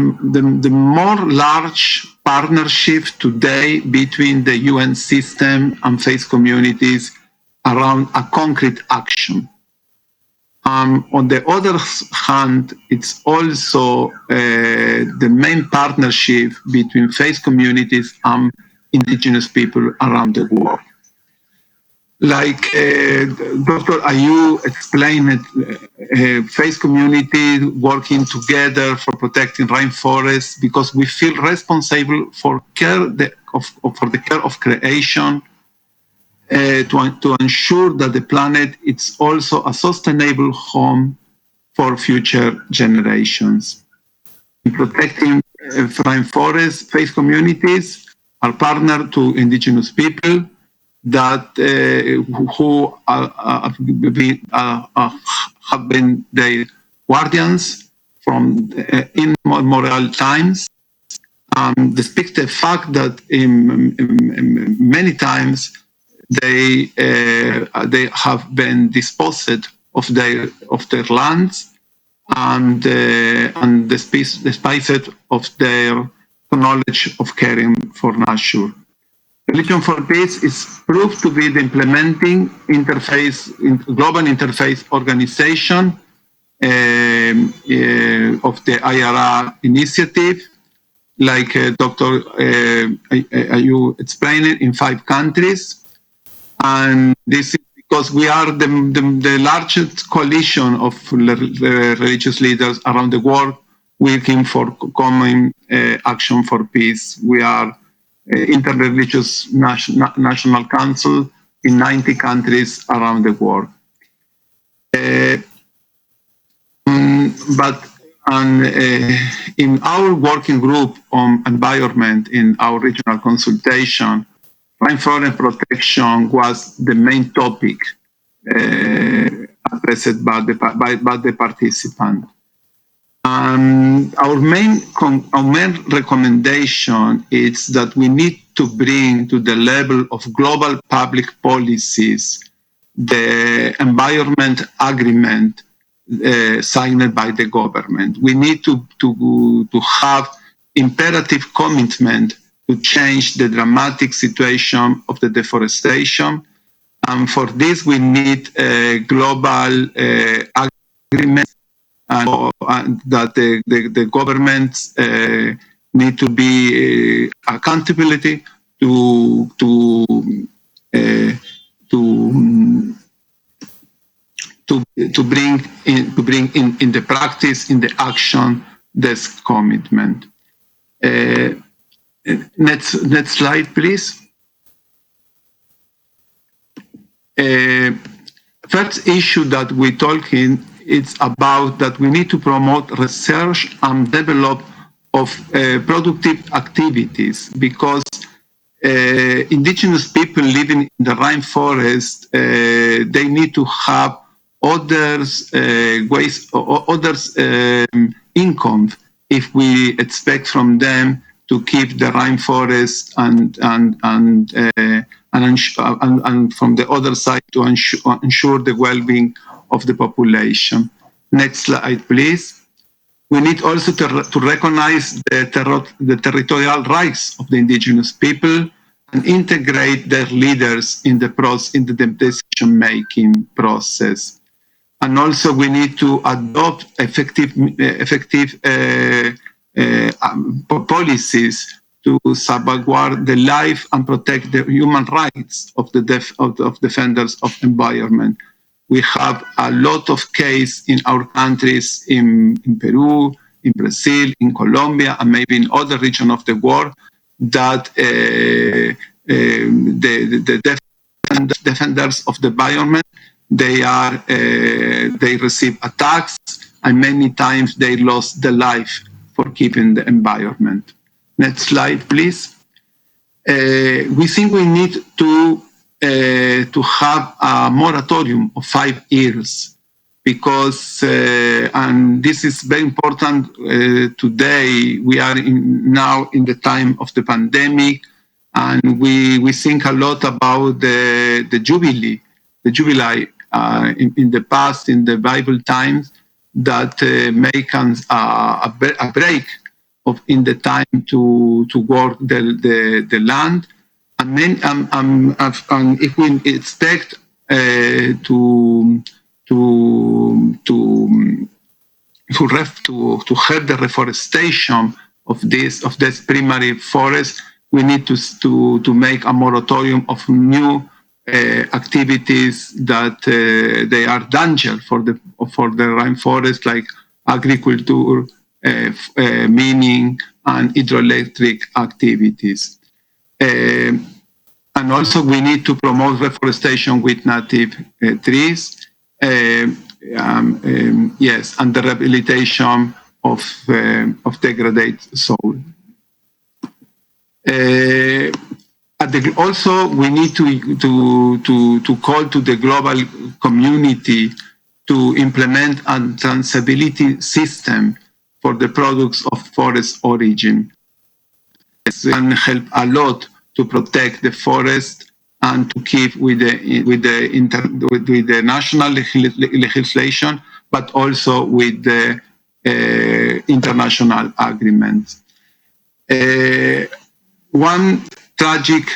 more large partnership today between the UN system and faith communities around a concrete action. On the other hand, it's also the main partnership between faith communities and indigenous people around the world. Like Dr. Ayu explained, faith community working together for protecting rainforests because we feel responsible for the care of creation, to ensure that the planet is also a sustainable home for future generations. In protecting rainforests, faith communities are partner to indigenous people that who have been their guardians from immemorial times. Despite the fact that in many times they have been disposed of their lands and despite of their knowledge of caring for nature. Religion for Peace is proved to be the implementing global interface organization of the IRA initiative, like Dr. you explained, in 5 countries. And this is because we are the largest coalition of religious leaders around the world working for common action for peace. We are Interreligious National Council in 90 countries around the world. In our working group on environment in our regional consultation, rainforest protection was the main topic addressed by the participant. Our main recommendation is that we need to bring to the level of global public policies the environment agreement signed by the government. We need to have imperative commitment to change the dramatic situation of the deforestation. And for this, we need a global agreement and that the governments need to be accountability to bring in the practice, in the action, this commitment. Next slide, please. First issue that we're talking, it's about that we need to promote research and develop of productive activities, because indigenous people living in the rainforest, they need to have others ways, others income if we expect from them to keep the rainforest and from the other side to ensure the well-being of the population. Next slide, please. We need also to recognize the territorial rights of the indigenous people and integrate their leaders in the decision-making process. And also we need to adopt effective policies to salvaguard the life and protect the human rights of the defenders of environment. We have a lot of cases in our countries, in Peru, in Brazil, in Colombia, and maybe in other regions of the world, that the defenders of the environment, they receive attacks, and many times they lost their life for keeping the environment. Next slide, please. We think we need to have a moratorium of 5 years, because, and this is very important today, we are now in the time of the pandemic, and we think a lot about the Jubilee in the past, in the Bible times, that make a break in the time to work the land. And then, if we expect to have the reforestation of this primary forest, we need to make a moratorium of new activities that they are danger for the rainforest, like agriculture, mining, and hydroelectric activities. And also we need to promote reforestation with native trees, yes, and the rehabilitation of degraded soil. Also, we need to call to the global community to implement a traceability system for the products of forest origin. This can help a lot to protect the forest and to keep with the national legislation, but also with the international agreements. One tragic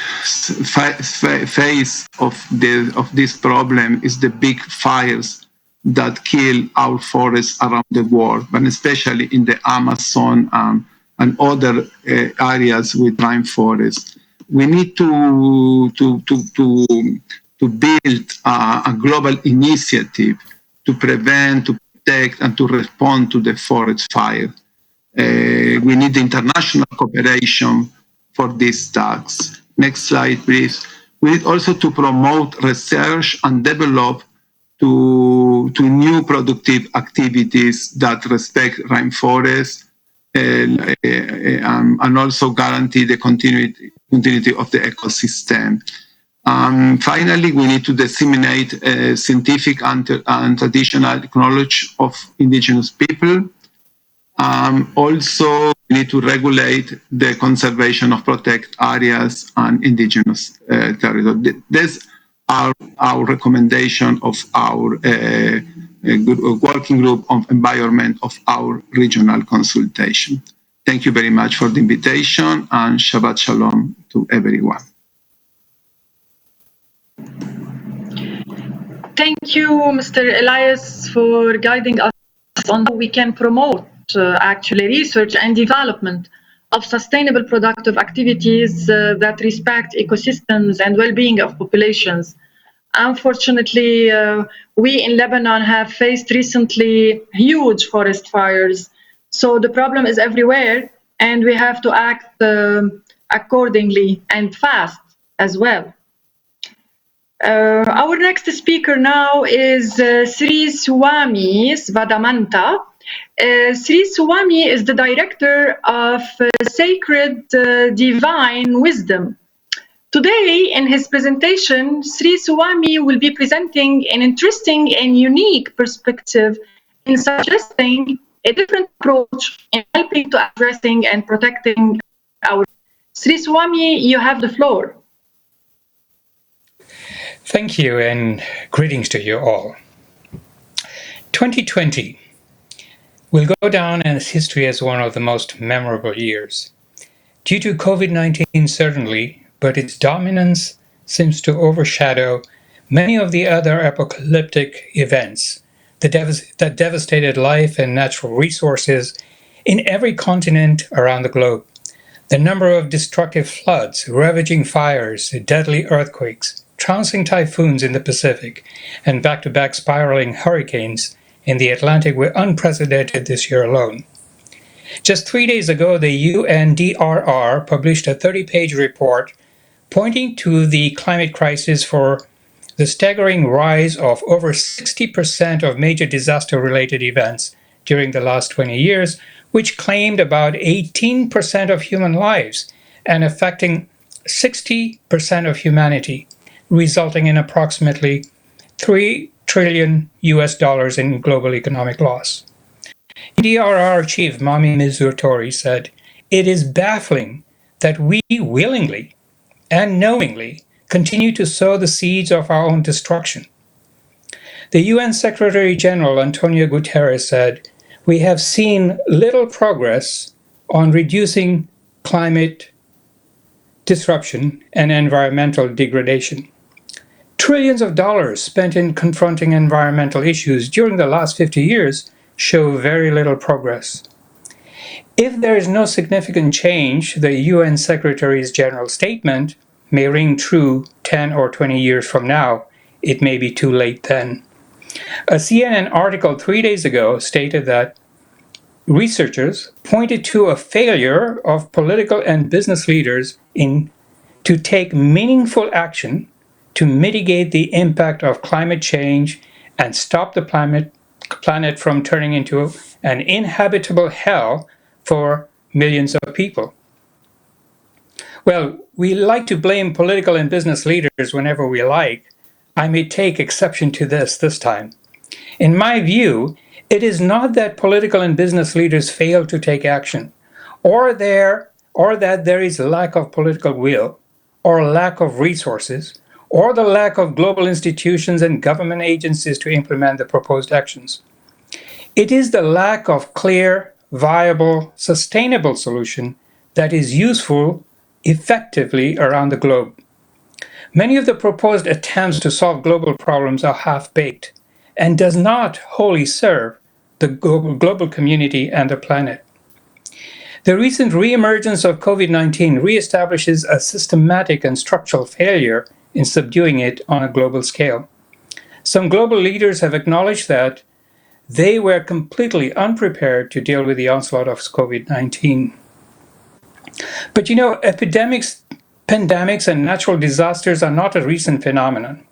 phase of this problem is the big fires that kill our forests around the world, but especially in the Amazon and other areas with rainforests. We need to build a global initiative to prevent, to protect, and to respond to the forest fire. We need international cooperation for these tasks. Next slide, please. We need also to promote research and develop to new productive activities that respect rainforests and also guarantee the continuity of the ecosystem. Finally, we need to disseminate scientific and traditional knowledge of indigenous people. Also, we need to regulate the conservation of protected areas and indigenous territory. These are our recommendation of our working group of environment of our regional consultation. Thank you very much for the invitation, and Shabbat Shalom to everyone. Thank you, Mr. Elias, for guiding us on how we can promote actually research and development of sustainable productive activities that respect ecosystems and well-being of populations. Unfortunately, we in Lebanon have faced recently huge forest fires. So the problem is everywhere, and we have to act accordingly and fast as well. Our next speaker now is Sri Swami Svadamanta. Sri Swami is the director of Sacred Divine Wisdom, Today, in his presentation, Sri Suwami will be presenting an interesting and unique perspective in suggesting a different approach in helping to addressing and protecting our. Sri Suwami, you have the floor. Thank you, and greetings to you all. 2020 will go down in history as one of the most memorable years. Due to COVID-19 certainly, but its dominance seems to overshadow many of the other apocalyptic events that devastated life and natural resources in every continent around the globe. The number of destructive floods, ravaging fires, deadly earthquakes, trouncing typhoons in the Pacific, and back-to-back spiraling hurricanes in the Atlantic were unprecedented this year alone. Just 3 days ago, the UNDRR published a 30-page report pointing to the climate crisis for the staggering rise of over 60% of major disaster-related events during the last 20 years, which claimed about 18% of human lives and affecting 60% of humanity, resulting in approximately $3 trillion in global economic loss. UNDRR chief Mami Mizratori said, "It is baffling that we willingly and knowingly continue to sow the seeds of our own destruction." The UN Secretary General Antonio Guterres said, "We have seen little progress on reducing climate disruption and environmental degradation. Trillions of dollars spent in confronting environmental issues during the last 50 years show very little progress." If there is no significant change, the UN Secretary General's statement may ring true 10 or 20 years from now. It may be too late then. A CNN article 3 days ago stated that researchers pointed to a failure of political and business leaders to take meaningful action to mitigate the impact of climate change and stop the planet from turning into an inhabitable hell for millions of people. Well, we like to blame political and business leaders whenever we like. I may take exception to this time. In my view, it is not that political and business leaders fail to take action, or that there is a lack of political will, or lack of resources, or the lack of global institutions and government agencies to implement the proposed actions. It is the lack of clear, viable, sustainable solution that is useful effectively around the globe. Many of the proposed attempts to solve global problems are half-baked and does not wholly serve the global community and the planet. The recent reemergence of COVID-19 reestablishes a systematic and structural failure in subduing it on a global scale. Some global leaders have acknowledged that they were completely unprepared to deal with the onslaught of COVID-19. But epidemics, pandemics, and natural disasters are not a recent phenomenon.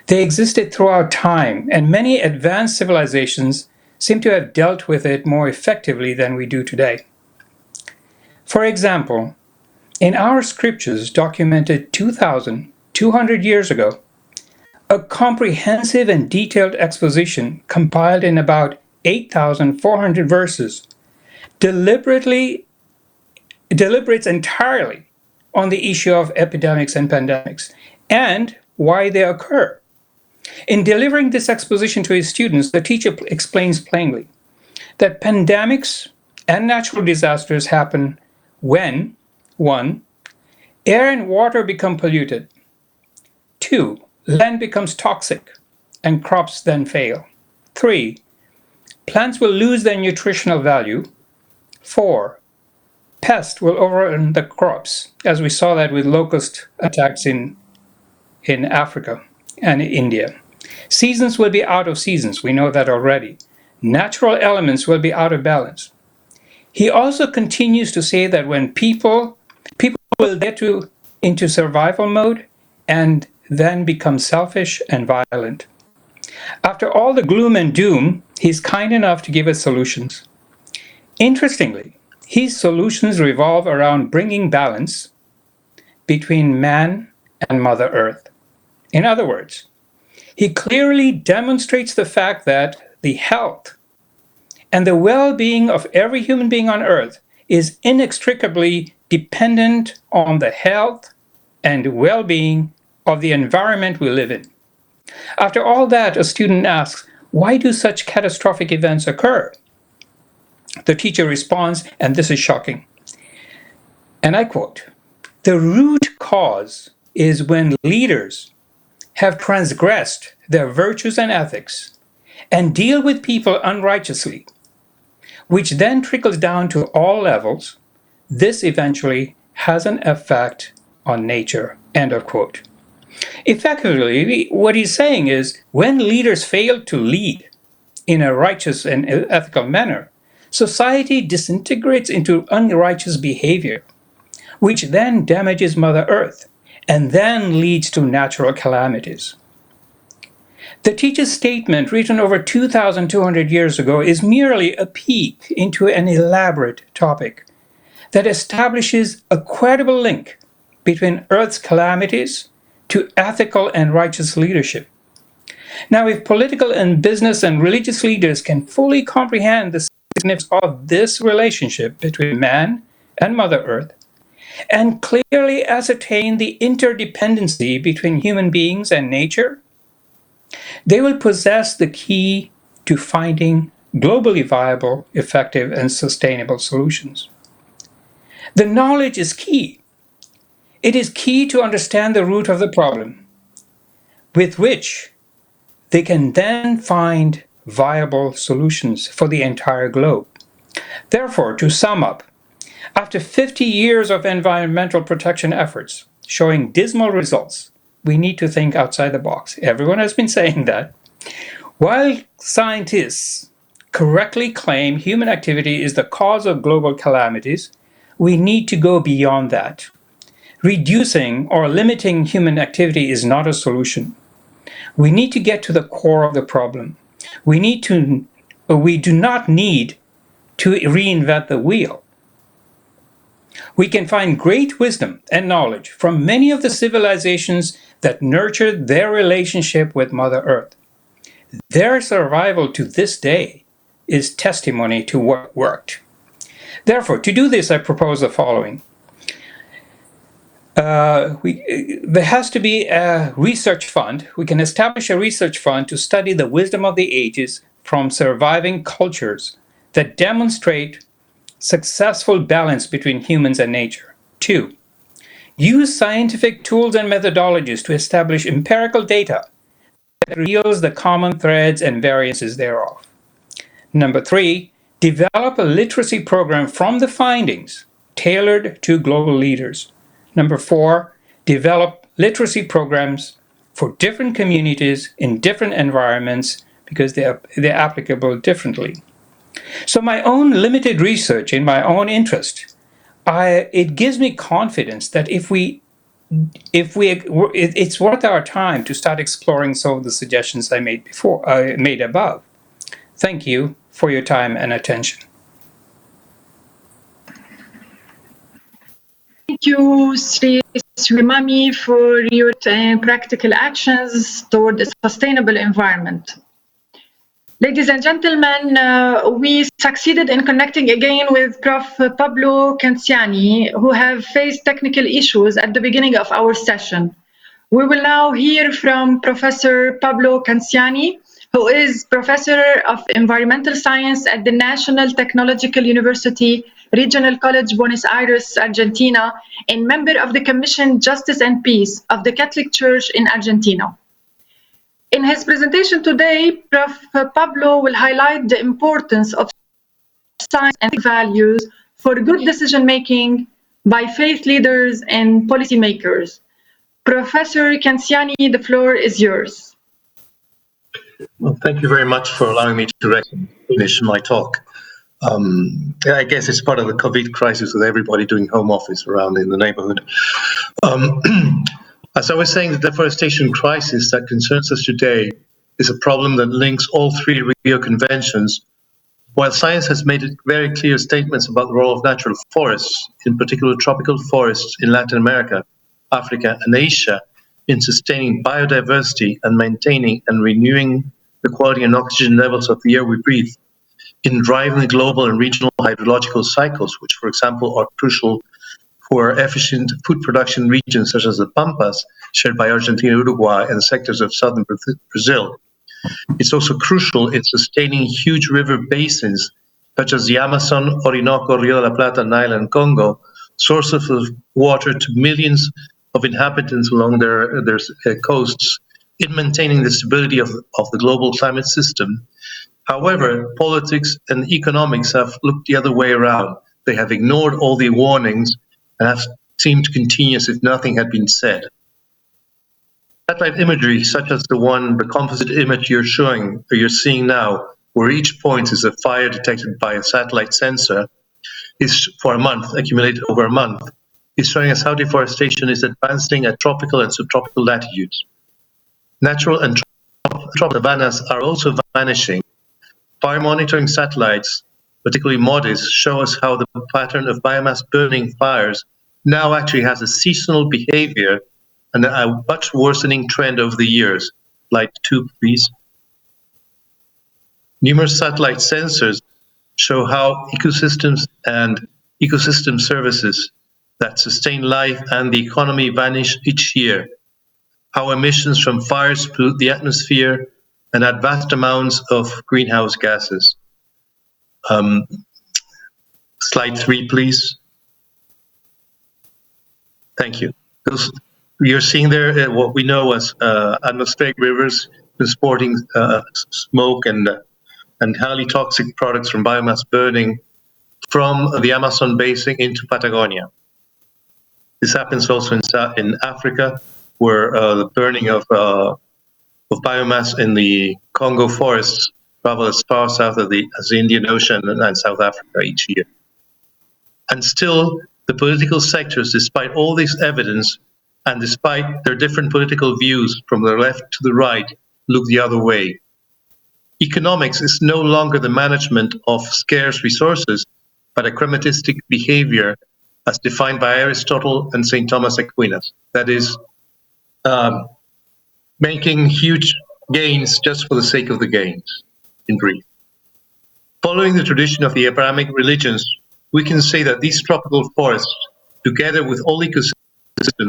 They existed throughout time, and many advanced civilizations seem to have dealt with it more effectively than we do today. For example, in our scriptures documented 2,200 years ago, a comprehensive and detailed exposition compiled in about 8,400 verses deliberates entirely on the issue of epidemics and pandemics and why they occur. In delivering this exposition to his students, the teacher explains plainly that pandemics and natural disasters happen when 1. Air and water become polluted. 2. Land becomes toxic and crops then fail. 3. Plants will lose their nutritional value. 4. Pests will overrun the crops, as we saw that with locust attacks in Africa and India. Seasons will be out of seasons, we know that already. Natural elements will be out of balance. He also continues to say that when people will get into survival mode and then become selfish and violent. After all the gloom and doom, he's kind enough to give us solutions. Interestingly, his solutions revolve around bringing balance between man and Mother Earth. In other words, he clearly demonstrates the fact that the health and the well-being of every human being on Earth is inextricably dependent on the health and well-being of the environment we live in. After all that, a student asks, why do such catastrophic events occur? The teacher responds, and this is shocking, and I quote, "The root cause is when leaders have transgressed their virtues and ethics and deal with people unrighteously, which then trickles down to all levels. This eventually has an effect on nature." End of quote. Effectively, what he's saying is when leaders fail to lead in a righteous and ethical manner, society disintegrates into unrighteous behavior, which then damages Mother Earth and then leads to natural calamities. The teacher's statement, written over 2,200 years ago, is merely a peek into an elaborate topic that establishes a credible link between Earth's calamities to ethical and righteous leadership. Now, if political and business and religious leaders can fully comprehend the significance of this relationship between man and Mother Earth, and clearly ascertain the interdependency between human beings and nature, they will possess the key to finding globally viable, effective, and sustainable solutions. The knowledge is key. It is key to understand the root of the problem, with which they can then find viable solutions for the entire globe. Therefore, to sum up, after 50 years of environmental protection efforts showing dismal results, we need to think outside the box. Everyone has been saying that. While scientists correctly claim human activity is the cause of global calamities, we need to go beyond that. Reducing or limiting human activity is not a solution. We need to get to the core of the problem. We do not need to reinvent the wheel. We can find great wisdom and knowledge from many of the civilizations that nurtured their relationship with Mother Earth. Their survival to this day is testimony to what worked. Therefore, to do this, I propose the following. There has to be a research fund. We can establish a research fund to study the wisdom of the ages from surviving cultures that demonstrate successful balance between humans and nature. 2, use scientific tools and methodologies to establish empirical data that reveals the common threads and variances thereof. Number 3, develop a literacy program from the findings tailored to global leaders. Number 4, develop literacy programs for different communities in different environments because they're applicable differently. So my own limited research in my own interest, it gives me confidence that it's worth our time to start exploring some of the suggestions I made above. Thank you for your time and attention. Thank you, Sri Srimami, for your practical actions toward a sustainable environment. Ladies and gentlemen, we succeeded in connecting again with Prof. Pablo Canciani, who have faced technical issues at the beginning of our session. We will now hear from Professor Pablo Canciani, who is Professor of Environmental Science at the National Technological University, Regional College, Buenos Aires, Argentina, and member of the Commission Justice and Peace of the Catholic Church in Argentina. In his presentation today, Prof. Pablo will highlight the importance of science and values for good decision-making by faith leaders and policymakers. Professor Canciani, the floor is yours. Well, thank you very much for allowing me to finish my talk. I guess it's part of the COVID crisis with everybody doing home office around in the neighborhood. As I was saying, the deforestation crisis that concerns us today is a problem that links all three Rio Conventions. While science has made it very clear statements about the role of natural forests, in particular tropical forests in Latin America, Africa, and Asia in sustaining biodiversity and maintaining and renewing the quality and oxygen levels of the air we breathe, in driving the global and regional hydrological cycles, which, for example, are crucial for efficient food production regions such as the Pampas, shared by Argentina, Uruguay, and sectors of southern Brazil. It's also crucial in sustaining huge river basins such as the Amazon, Orinoco, Rio de la Plata, Nile, and Congo, sources of water to millions of inhabitants along their coasts, in maintaining the stability of the global climate system. However, politics and economics have looked the other way around. They have ignored all the warnings and have seemed to continue as if nothing had been said. Satellite imagery, such as the composite image you're seeing now, where each point is a fire detected by a satellite sensor, is for a month, accumulated over a month, is showing us how deforestation is advancing at tropical and subtropical latitudes. Natural and tropical savannas are also vanishing. Fire monitoring satellites, particularly MODIS, show us how the pattern of biomass burning fires now actually has a seasonal behavior and a much worsening trend over the years. Slide 2, please. Numerous satellite sensors show how ecosystems and ecosystem services that sustain life and the economy vanish each year, how emissions from fires pollute the atmosphere and add vast amounts of greenhouse gases. Slide 3, please. Thank you. You're seeing there what we know as atmospheric rivers transporting smoke and highly toxic products from biomass burning from the Amazon basin into Patagonia. This happens also in Africa, where the burning of biomass in the Congo forests travel as far south as the Indian Ocean and South Africa each year. And still, the political sectors, despite all this evidence, and despite their different political views from the left to the right, look the other way. Economics is no longer the management of scarce resources, but a crematistic behavior as defined by Aristotle and St. Thomas Aquinas. That is, making huge gains just for the sake of the gains, in brief. Following the tradition of the Abrahamic religions, we can say that these tropical forests, together with all ecosystems,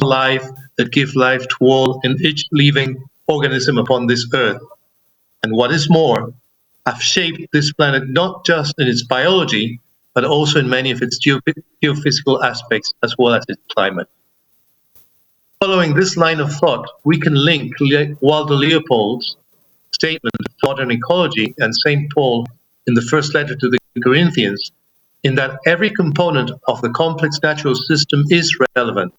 life that give life to all and each living organism upon this earth, and what is more, have shaped this planet not just in its biology, but also in many of its geophysical aspects as well as its climate. Following this line of thought, we can link Waldo Leopold's statement of modern ecology and St. Paul in the first letter to the Corinthians, in that every component of the complex natural system is relevant,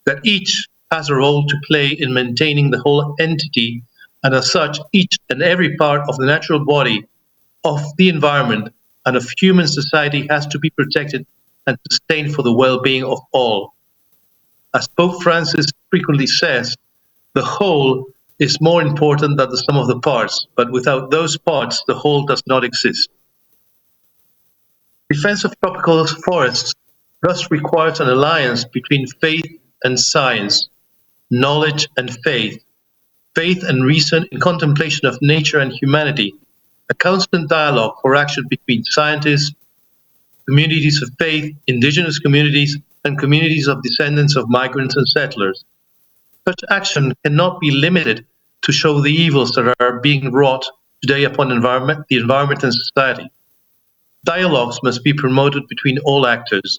that each has a role to play in maintaining the whole entity, and as such, each and every part of the natural body, of the environment, and of human society has to be protected and sustained for the well-being of all. As Pope Francis frequently says, the whole is more important than the sum of the parts, but without those parts, the whole does not exist. Defense of tropical forests thus requires an alliance between faith and science, knowledge and faith and reason in contemplation of nature and humanity, a constant dialogue for action between scientists, communities of faith, indigenous communities, and communities of descendants of migrants and settlers. Such action cannot be limited to show the evils that are being wrought today upon the environment and society. Dialogues must be promoted between all actors.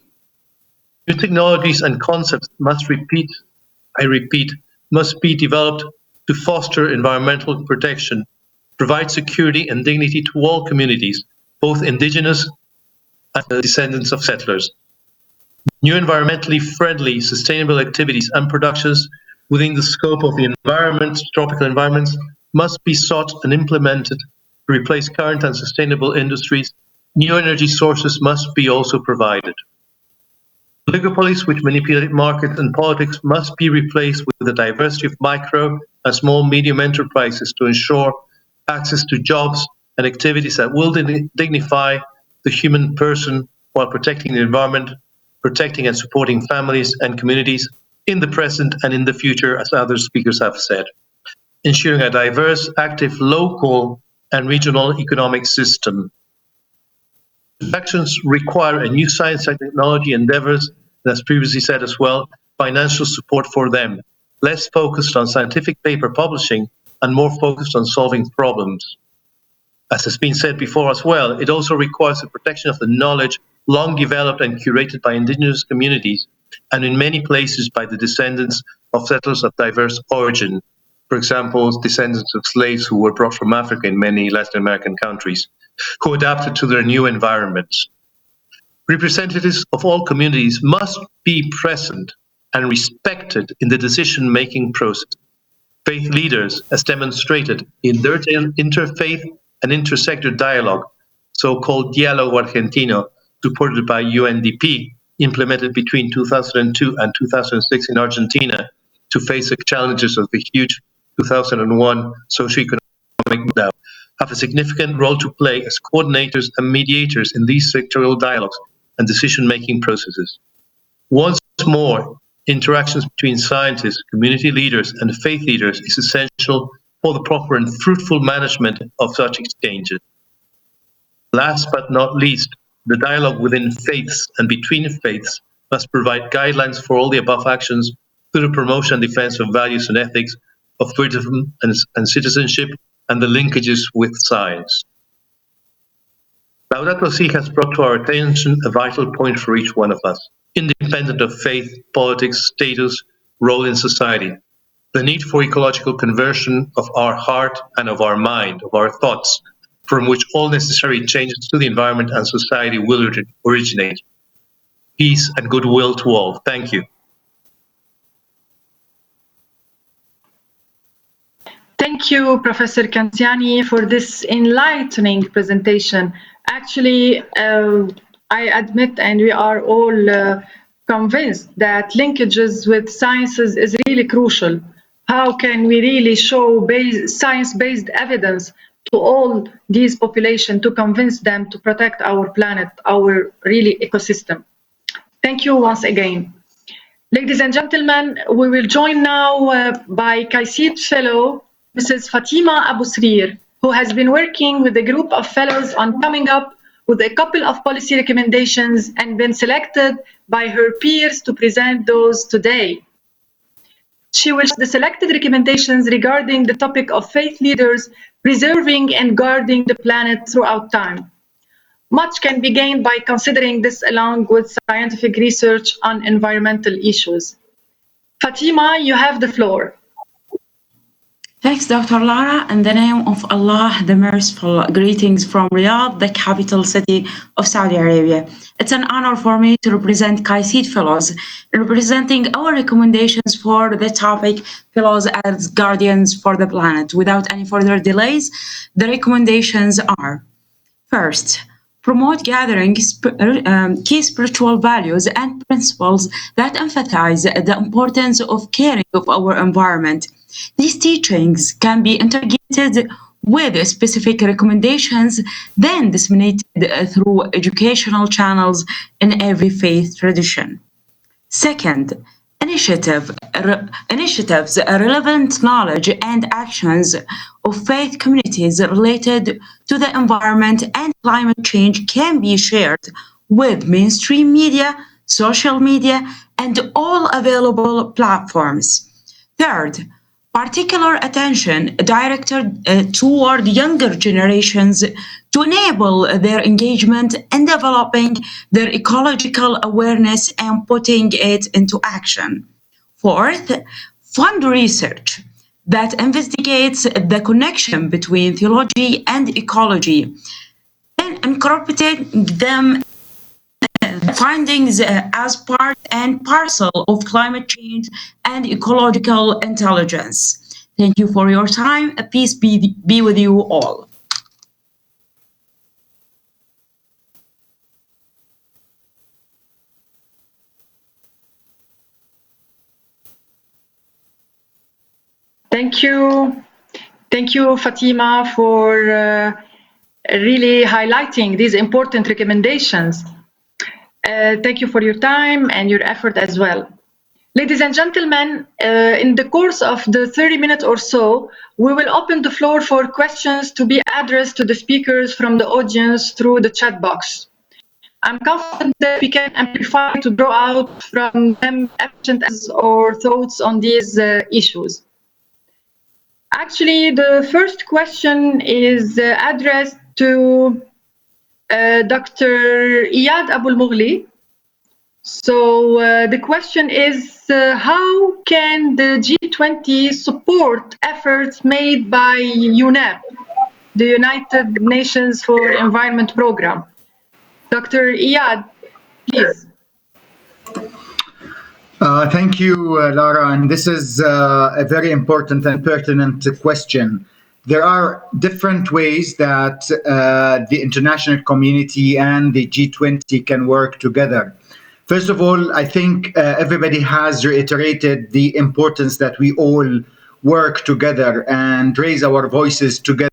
New technologies and concepts must be developed to foster environmental protection, provide security and dignity to all communities, both indigenous and descendants of settlers. New environmentally friendly, sustainable activities and productions within the scope of the environment, tropical environments, must be sought and implemented to replace current unsustainable industries. New energy sources must be also provided. Oligopolies which manipulate markets and politics must be replaced with a diversity of micro and small medium enterprises to ensure access to jobs and activities that will dignify the human person while protecting the environment, protecting and supporting families and communities, in the present and in the future, as other speakers have said. Ensuring a diverse, active, local and regional economic system. Actions require a new science and technology endeavors, and as previously said as well, financial support for them, less focused on scientific paper publishing and more focused on solving problems. As has been said before as well, it also requires the protection of the knowledge long developed and curated by indigenous communities, and in many places by the descendants of settlers of diverse origin. For example, descendants of slaves who were brought from Africa in many Latin American countries, who adapted to their new environments. Representatives of all communities must be present and respected in the decision-making process. Faith leaders, as demonstrated in their interfaith and intersector dialogue, so-called Diálogo Argentino, supported by UNDP, implemented between 2002 and 2006 in Argentina to face the challenges of the huge 2001 socioeconomic meltdown, have a significant role to play as coordinators and mediators in these sectoral dialogues and decision-making processes. Once more, interactions between scientists, community leaders, and faith leaders is essential for the proper and fruitful management of such exchanges. Last but not least, the dialogue within faiths and between faiths must provide guidelines for all the above actions through the promotion and defense of values and ethics, of freedom and citizenship, and the linkages with science. Laudato Si has brought to our attention a vital point for each one of us, independent of faith, politics, status, role in society. The need for ecological conversion of our heart and of our mind, of our thoughts, from which all necessary changes to the environment and society will originate. Peace and goodwill to all. Thank you. Thank you, Professor Canziani, for this enlightening presentation. Actually, I admit, and we are all convinced that linkages with sciences is really crucial. How can we really show science-based evidence to all these populations to convince them to protect our planet, our really ecosystem? Thank you once again. Ladies and gentlemen, we will join now by KAICIID Fellow, Mrs. Fatima Abu Srir, who has been working with a group of fellows on coming up with a couple of policy recommendations and been selected by her peers to present those today. She will share the selected recommendations regarding the topic of faith leaders preserving and guarding the planet throughout time. Much can be gained by considering this along with scientific research on environmental issues. Fatima, you have the floor. Thanks, Dr. Lara. In the name of Allah, the Merciful, greetings from Riyadh, the capital city of Saudi Arabia. It's an honor for me to represent KAICIID Fellows, representing our recommendations for the topic Fellows as Guardians for the Planet. Without any further delays, the recommendations are: first, promote gathering key spiritual values and principles that emphasize the importance of caring of our environment. These teachings can be integrated with specific recommendations, then disseminated through educational channels in every faith tradition. Second, initiatives, relevant knowledge and actions of faith communities related to the environment and climate change can be shared with mainstream media, social media, and all available platforms. Third, particular attention directed toward younger generations to enable their engagement in developing their ecological awareness and putting it into action. Fourth, fund research that investigates the connection between theology and ecology and incorporating them findings as part and parcel of climate change and ecological intelligence. Thank you for your time. Peace be with you all. Thank you. Thank you, Fatima, for really highlighting these important recommendations. Thank you for your time and your effort as well. Ladies and gentlemen, in the course of the 30 minutes or so, we will open the floor for questions to be addressed to the speakers from the audience through the chat box. I'm confident that we can amplify to draw out from them efficient or thoughts on these issues. Actually, the first question is addressed to Dr. Iyad Abul-Mughli. So the question is, how can the G20 support efforts made by UNEP, the United Nations for Environment Program? Dr. Iyad, please. Thank you, Lara. And this is a very important and pertinent question. There are different ways that the international community and the G20 can work together. First of all, I think everybody has reiterated the importance that we all work together and raise our voices together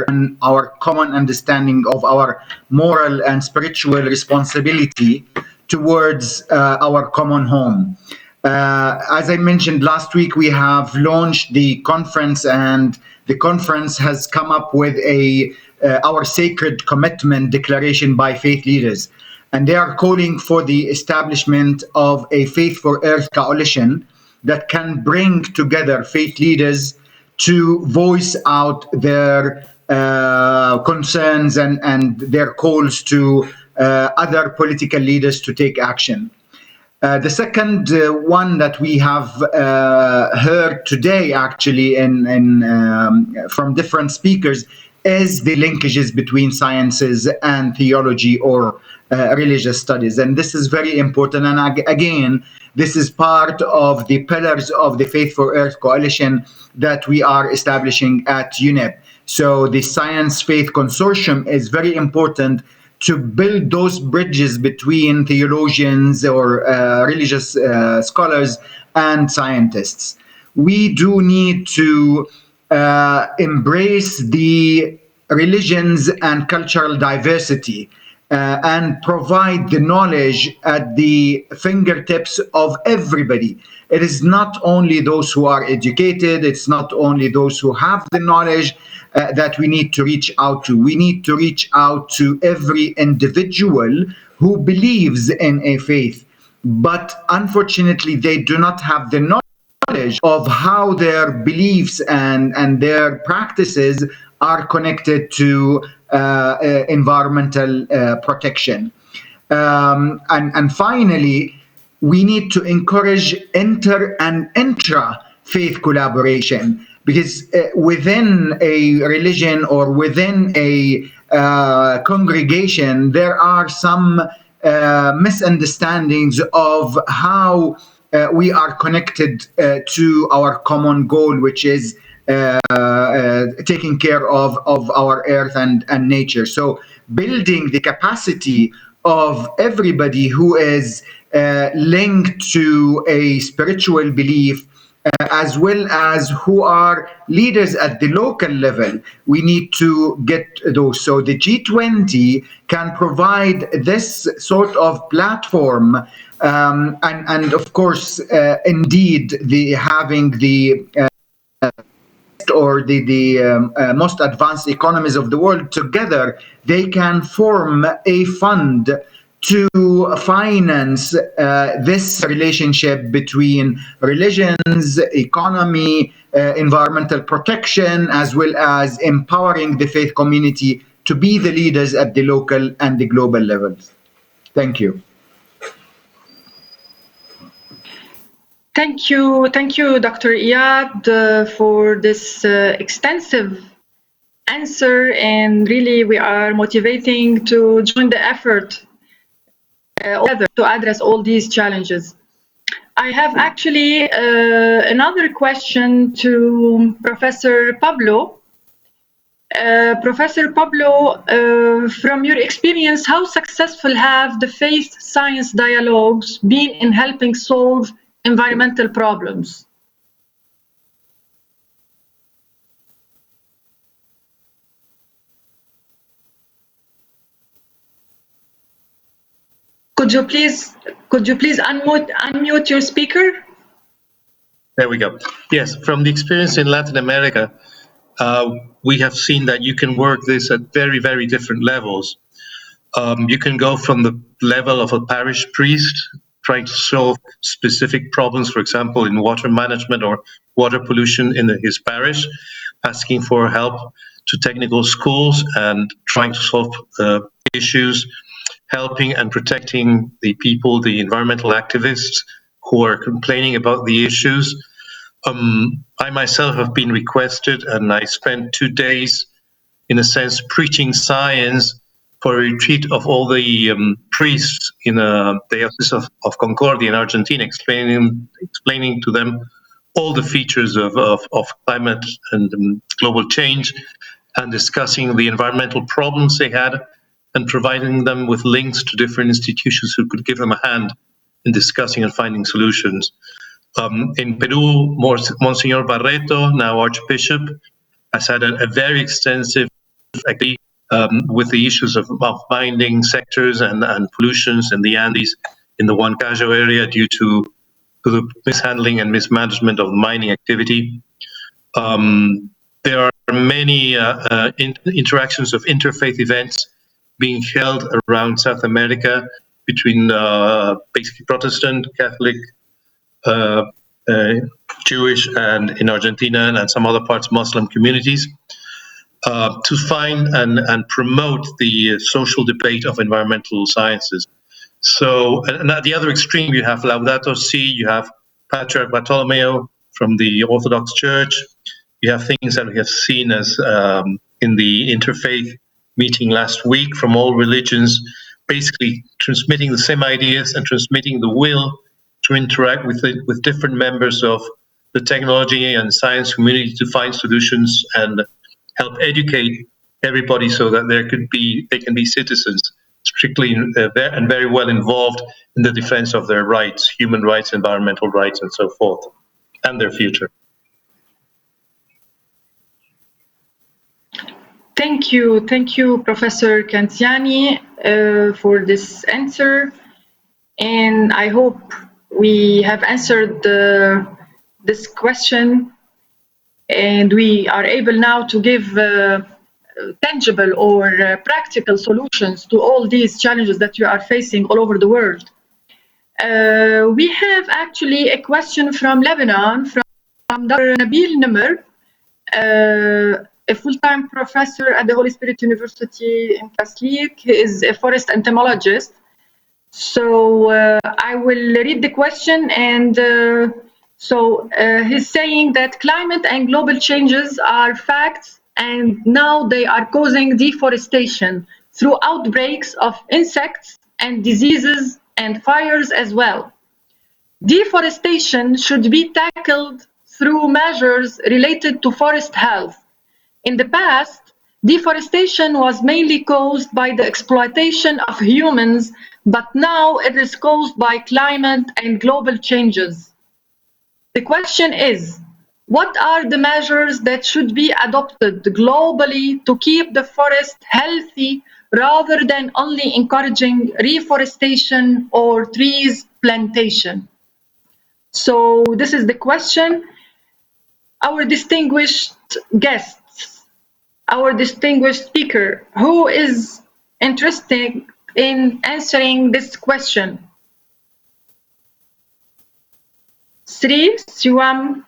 and our common understanding of our moral and spiritual responsibility towards our common home. As I mentioned last week, we have launched the conference, and the conference has come up with our sacred commitment declaration by faith leaders. And they are calling for the establishment of a Faith for Earth coalition that can bring together faith leaders to voice out their concerns and their calls to other political leaders to take action. The second one that we have heard today, actually, from different speakers, is the linkages between sciences and theology or religious studies. And this is very important. And again, this is part of the pillars of the Faith for Earth coalition that we are establishing at UNEP. So the Science Faith Consortium is very important to build those bridges between theologians or religious scholars and scientists. We do need to embrace the religions and cultural diversity and provide the knowledge at the fingertips of everybody. It is not only those who are educated, it's not only those who have the knowledge that we need to reach out to. We need to reach out to every individual who believes in a faith, but unfortunately they do not have the knowledge of how their beliefs and their practices are connected to environmental protection. And finally, we need to encourage inter and intra-faith collaboration, because within a religion or within a congregation, there are some misunderstandings of how we are connected to our common goal, which is taking care of our earth and nature. So building the capacity of everybody who is linked to a spiritual belief, as well as who are leaders at the local level, we need to get those. So the G20 can provide this sort of platform, and of course, indeed, having the or the most advanced economies of the world together, they can form a fund to finance this relationship between religions, economy, environmental protection, as well as empowering the faith community to be the leaders at the local and the global levels. Thank you. Thank you, Dr. Iyad, for this extensive answer, and really we are motivating to join the effort together to address all these challenges. I have actually another question to Professor Pablo. Professor Pablo, from your experience, how successful have the faith-science dialogues been in helping solve environmental problems? Could you please unmute your speaker? There we go. Yes, from the experience in Latin America, we have seen that you can work this at very, very different levels. You can go from the level of a parish priest trying to solve specific problems, for example, in water management or water pollution in his parish, asking for help, to technical schools and trying to solve issues, helping and protecting the people, the environmental activists who are complaining about the issues. I myself have been requested, and I spent 2 days, in a sense, preaching science for a retreat of all the priests in the Diocese of Concordia in Argentina, explaining to them all the features of climate and global change, and discussing the environmental problems they had, and providing them with links to different institutions who could give them a hand in discussing and finding solutions. In Peru, Monsignor Barreto, now Archbishop, has had a very extensive activity with the issues of binding sectors and pollutions in the Andes, in the Huancayo area, due to the mishandling and mismanagement of mining activity. There are many interactions of interfaith events being held around South America between basically Protestant, Catholic, Jewish, and in Argentina and some other parts, Muslim communities, to find and promote the social debate of environmental sciences. So, and at the other extreme, you have Laudato Si, you have Patriarch Bartolomeo from the Orthodox Church. You have things that we have seen as in the interfaith meeting last week from all religions, basically transmitting the same ideas and transmitting the will to interact with different members of the technology and science community to find solutions and help educate everybody so that they can be citizens strictly and very well involved in the defense of their rights, human rights, environmental rights, and so forth, and their future. Thank you, Professor Canziani, for this answer. And I hope we have answered this question, and we are able now to give tangible or practical solutions to all these challenges that you are facing all over the world. We have actually a question from Lebanon, from Dr. Nabil Nimr, a full-time professor at the Holy Spirit University in KAICIID. He is a forest entomologist. So I will read the question, and he's saying that climate and global changes are facts, and now they are causing deforestation through outbreaks of insects and diseases and fires as well. Deforestation should be tackled through measures related to forest health. In the past, deforestation was mainly caused by the exploitation of humans, but now it is caused by climate and global changes. The question is, what are the measures that should be adopted globally to keep the forest healthy rather than only encouraging reforestation or trees plantation? So this is the question. Our distinguished guests, our distinguished speaker, who is interested in answering this question? Sri Siwam.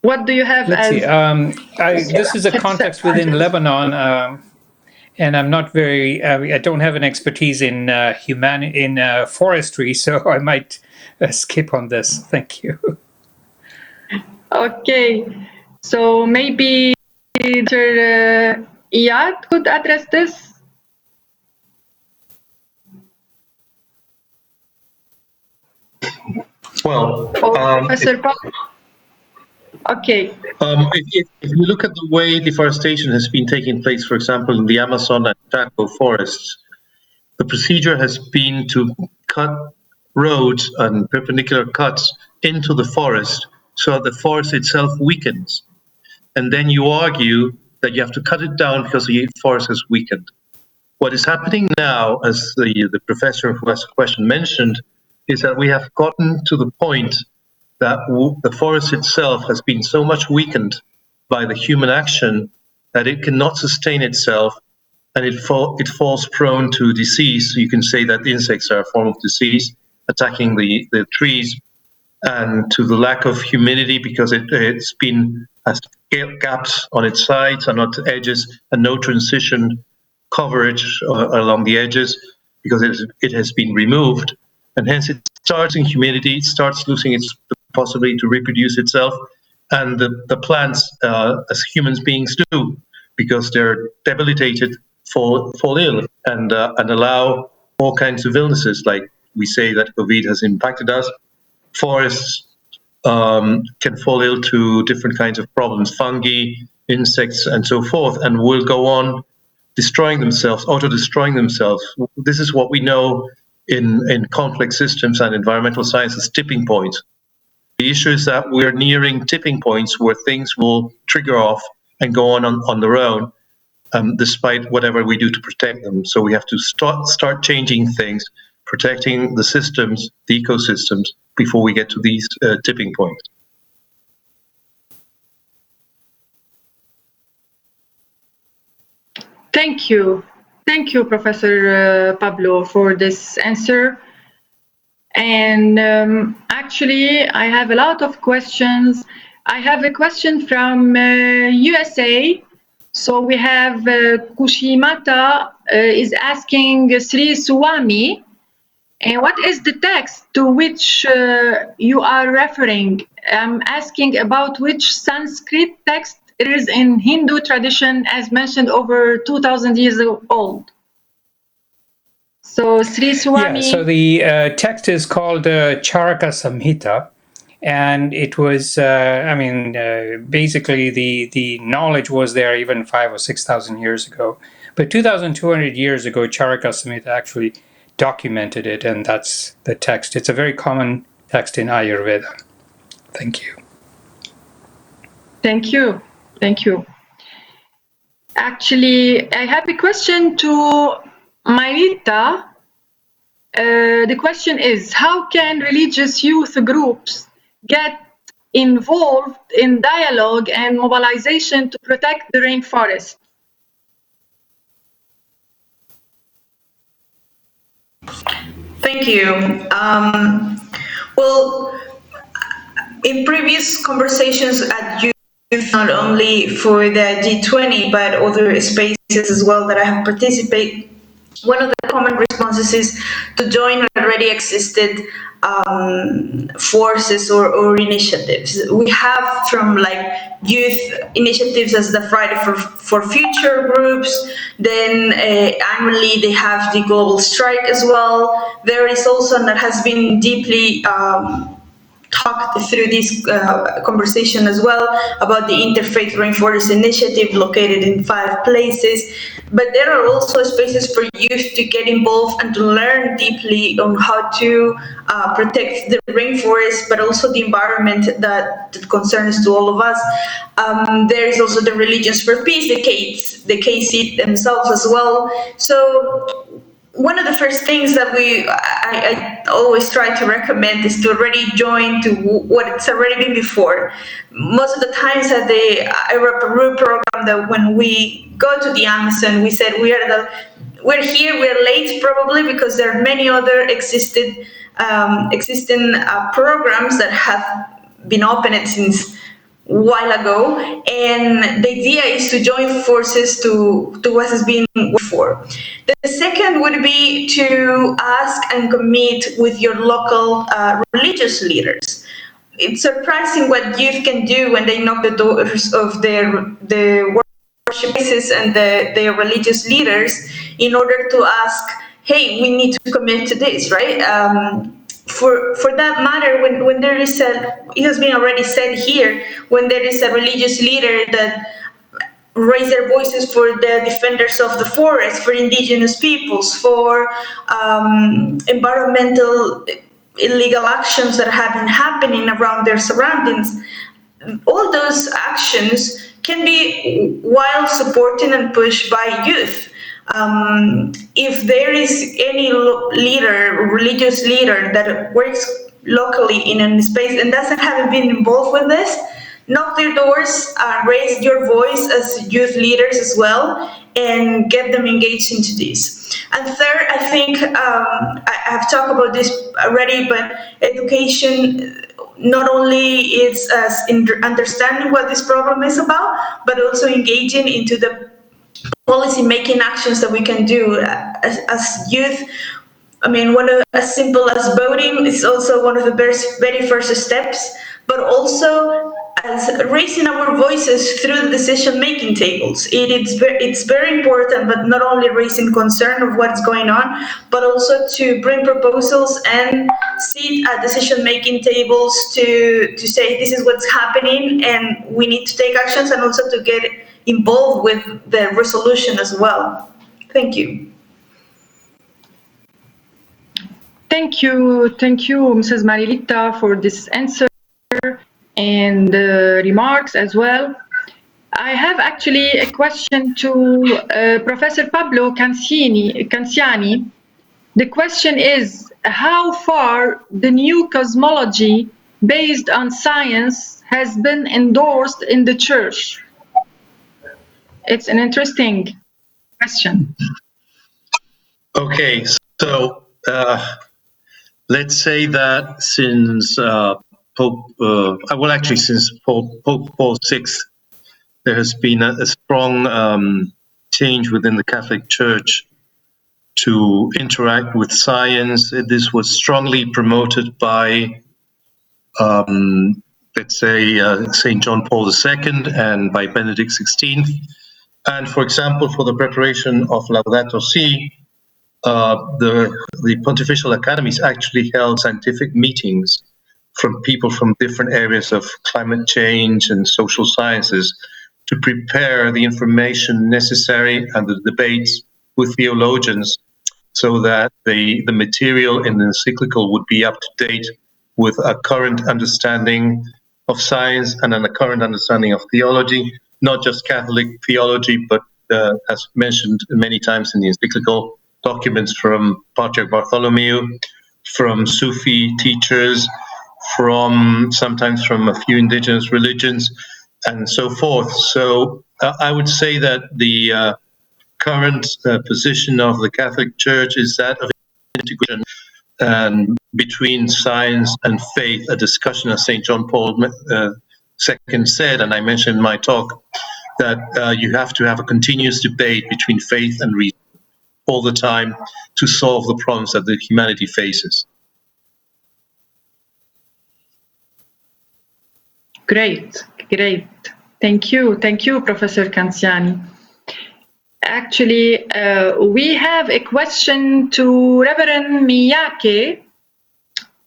What do you have? Let's see. This is a context within Lebanon, and I'm not very. I don't have an expertise in forestry, so I might skip on this. Thank you. Okay, so maybe Dr. Iyad could address this. Well, Professor Paul. Okay. If you look at the way deforestation has been taking place, for example, in the Amazon and Chaco forests, the procedure has been to cut roads and perpendicular cuts into the forest so that the forest itself weakens. And then you argue that you have to cut it down because the forest has weakened. What is happening now, as the professor who asked the question mentioned, is that we have gotten to the point that the forest itself has been so much weakened by the human action that it cannot sustain itself, and it falls prone to disease. You can say that insects are a form of disease attacking the trees, and to the lack of humidity because has gaps on its sides and on its edges, and no transition coverage along the edges because it has been removed, and hence it starts in humidity, it starts losing its possibility to reproduce itself, and the plants, as humans beings do, because they're debilitated, fall ill and allow all kinds of illnesses. Like we say that COVID has impacted us, forests can fall ill to different kinds of problems, fungi, insects, and so forth, and will go on destroying themselves, auto-destroying themselves. This is what we know in complex systems and environmental sciences, tipping points. The issue is that we're nearing tipping points where things will trigger off and go on their own, despite whatever we do to protect them. So we have to start changing things, protecting the systems, the ecosystems, before we get to these tipping points. Thank you. Thank you, Professor Pablo, for this answer. And actually, I have a lot of questions. I have a question from USA. So we have Kushimata is asking Sri Swami, and what is the text to which you are referring? I'm asking about which Sanskrit text it is in Hindu tradition, as mentioned, over 2,000 years old. So Sri Swami. Yeah, so the text is called Charaka Samhita, and it was, basically the knowledge was there even 5,000 or 6,000 years ago. But 2,200 years ago, Charaka Samhita actually documented it, and that's the text. It's a very common text in Ayurveda. Thank you. Thank you. Thank you. Actually, I have a question to Marita. The question is, how can religious youth groups get involved in dialogue and mobilization to protect the rainforest? Thank you. Well, in previous conversations at youth, not only for the G20, but other spaces as well that I have participated, one of the common responses is to join already existed forces or initiatives. We have from like youth initiatives as the Friday for Future groups, then annually they have the Global Strike as well. There is also, that has been deeply talked through this conversation as well, about the Interfaith Rainforest Initiative located in 5 places. But there are also spaces for youth to get involved and to learn deeply on how to protect the rainforest, but also the environment that concerns to all of us. There is also the Religions for Peace, the KAICIID themselves as well. So one of the first things that I always try to recommend is to already join to what it's already been before. Most of the times at the Peru program, that when we go to the Amazon, we said we're here, we're late probably because there are many other existing programs that have been opened since a while ago, and the idea is to join forces to what has been before. The second would be to ask and commit with your local religious leaders. It's surprising what youth can do when they knock the doors of the worship places and their religious leaders in order to ask, hey, we need to commit to this, right? For that matter, when there is it has been already said here, when there is a religious leader that raise their voices for the defenders of the forest, for indigenous peoples, for environmental illegal actions that have been happening around their surroundings, all those actions can be while supported and pushed by youth. If there is any leader, religious leader that works locally in a space and doesn't have been involved with this, knock their doors, raise your voice as youth leaders as well, and get them engaged into this. And third, I think I've talked about this already, but education not only is in understanding what this problem is about, but also engaging into the policy making actions that we can do as youth. I mean, as simple as voting is also one of the very first steps, but also as raising our voices through the decision-making tables. It's very important, but not only raising concern of what's going on, but also to bring proposals and sit at decision-making tables to say this is what's happening and we need to take actions, and also to get involved with the resolution as well. Thank you. Thank you, Mrs. Marilita, for this answer and remarks as well. I have actually a question to Professor Pablo Canciani. The question is, how far the new cosmology based on science has been endorsed in the church? It's an interesting question. Okay, so let's say that since since Pope Paul VI, there has been a strong change within the Catholic Church to interact with science. This was strongly promoted by, let's say, St. John Paul II and by Benedict XVI. And for example, for the preparation of Laudato Si, the Pontifical Academies actually held scientific meetings from people from different areas of climate change and social sciences to prepare the information necessary and the debates with theologians, so that the material in the encyclical would be up to date with a current understanding of science and a current understanding of theology, not just Catholic theology, but as mentioned many times in the encyclical, documents from Patriarch Bartholomew, from Sufi teachers, sometimes from a few indigenous religions, and so forth. So I would say that the current position of the Catholic Church is that of integration between science and faith, a discussion, as St. John Paul II said, and I mentioned in my talk, that you have to have a continuous debate between faith and reason all the time to solve the problems that the humanity faces. Great. Thank you, Professor Canciani. Actually, we have a question to Reverend Miyake.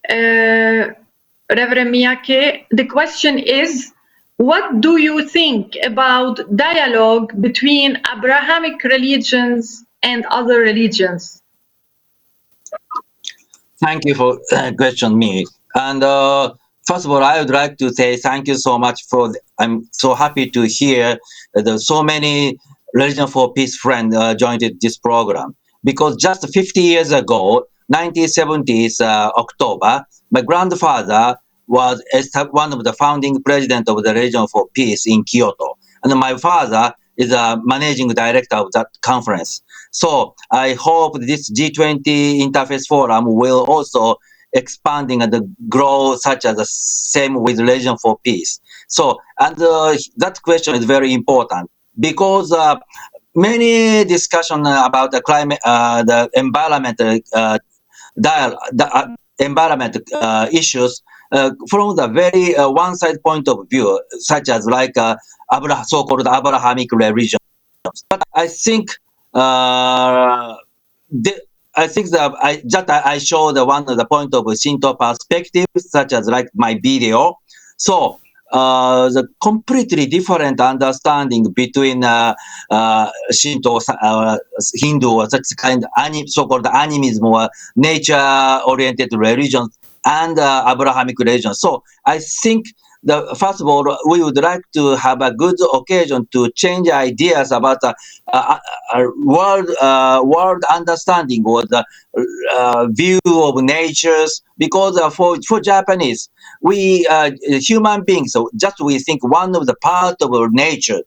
Reverend Miyake, the question is, what do you think about dialogue between Abrahamic religions and other religions? Thank you for question me. And first of all, I would like to say thank you so much I'm so happy to hear that so many Religion for Peace friends joined this program. Because just 50 years ago, 1970s October, my grandfather was one of the founding president of the Religion for Peace in Kyoto. And my father is a managing director of that conference. So I hope this G20 Interfaith Forum will also expanding and grow such as the same with Religion for Peace. So, and that question is very important because many discussion about the climate, the environment, environment issues from the very one-side point of view, such as like so-called Abrahamic religions. But I think that I show the one of the point of Shinto perspective, such as like my video. So the completely different understanding between Shinto, Hindu, or such kind of so-called animism or nature-oriented religions and Abrahamic religion. So I think first of all, we would like to have a good occasion to change ideas about world understanding or the view of natures. Because for Japanese, we human beings, so just we think one of the part of our nature,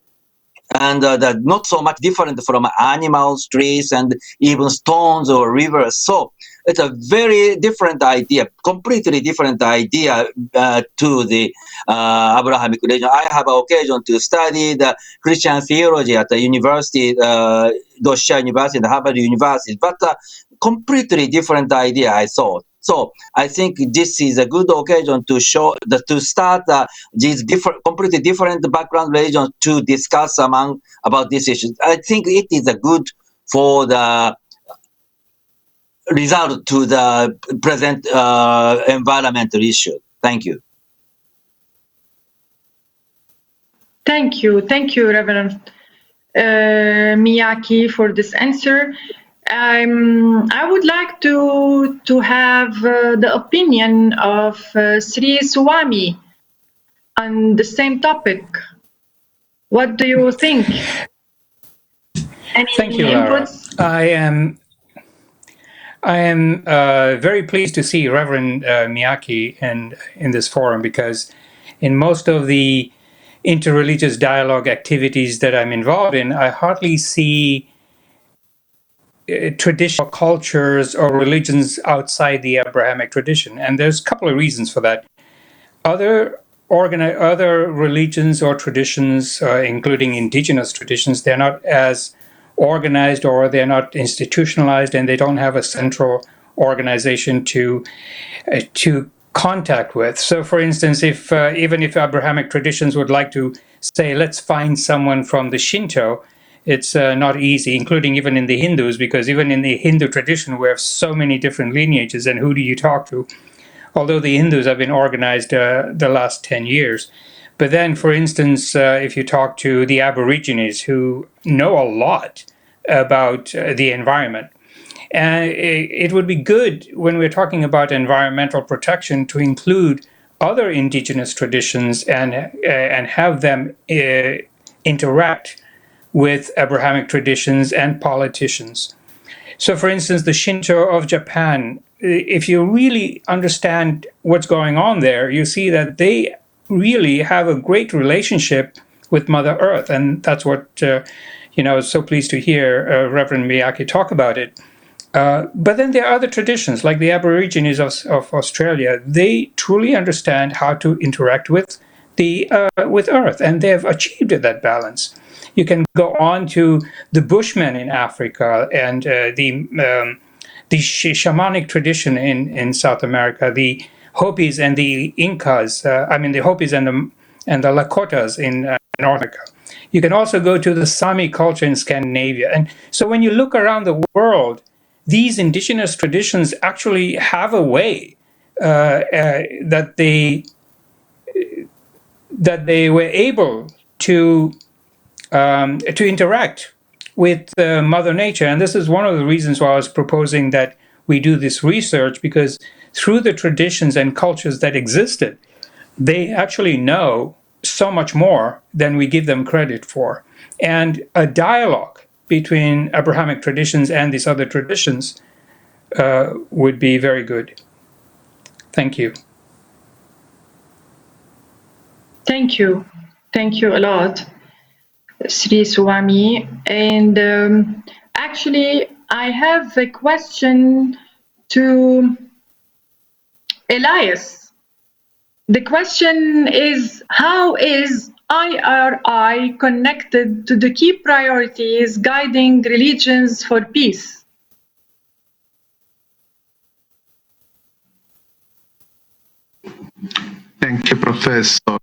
and that not so much different from animals, trees, and even stones or rivers. So it's a very different idea, completely different idea to the Abrahamic religion. I have an occasion to study the Christian theology at the university, Dosha University, and Harvard University, but completely different idea, I thought. So I think this is a good occasion to show to start these completely different background religions to discuss about these issues. I think it is a good for the result to the present environmental issue. Thank you. Thank you, Reverend Miyake, for this answer. I would like to have the opinion of Sri Swami on the same topic. What do you think? Any Thank you, Lara. inputs? I am very pleased to see Reverend Miyake in this forum, because in most of the interreligious dialogue activities that I'm involved in, I hardly see traditional cultures or religions outside the Abrahamic tradition. And there's a couple of reasons for that. Other religions or traditions, including indigenous traditions, they're not as organized, or they're not institutionalized, and they don't have a central organization to contact with. So, for instance, if even if Abrahamic traditions would like to say, let's find someone from the Shinto, it's not easy, including even in the Hindus, because even in the Hindu tradition, we have so many different lineages, and who do you talk to? Although the Hindus have been organized the last 10 years. But then, for instance, if you talk to the Aborigines, who know a lot about the environment, and it would be good when we're talking about environmental protection to include other indigenous traditions and have them interact with Abrahamic traditions and politicians. So, for instance, the Shinto of Japan, if you really understand what's going on there, you see that they really have a great relationship with Mother Earth. And that's what, I was so pleased to hear Reverend Miyake talk about it. But then there are other traditions, like the Aborigines of Australia. They truly understand how to interact with Earth, and they've achieved that balance. You can go on to the Bushmen in Africa and the shamanic tradition in South America, the Hopis and the Incas. The Hopis and the Lakotas in North America. You can also go to the Sami culture in Scandinavia. And so when you look around the world, these indigenous traditions actually have a way that they were able to interact with Mother Nature. And this is one of the reasons why I was proposing that we do this research, because through the traditions and cultures that existed, they actually know so much more than we give them credit for. And a dialogue between Abrahamic traditions and these other traditions would be very good. Thank you. Thank you. Thank you a lot, Sri Swami. And actually, I have a question to Elias. The question is, how is IRI connected to the key priorities guiding religions for peace? Thank you, Professor.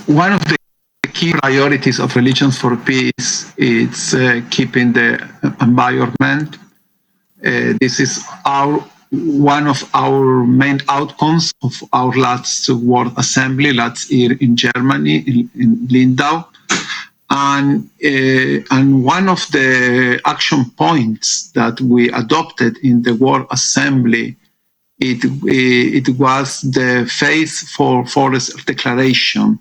One of the key priorities of Religions for Peace is keeping the environment. This is one of our main outcomes of our last World Assembly last year in Germany, in Lindau. And one of the action points that we adopted in the World Assembly it was the Faith for Forest Declaration.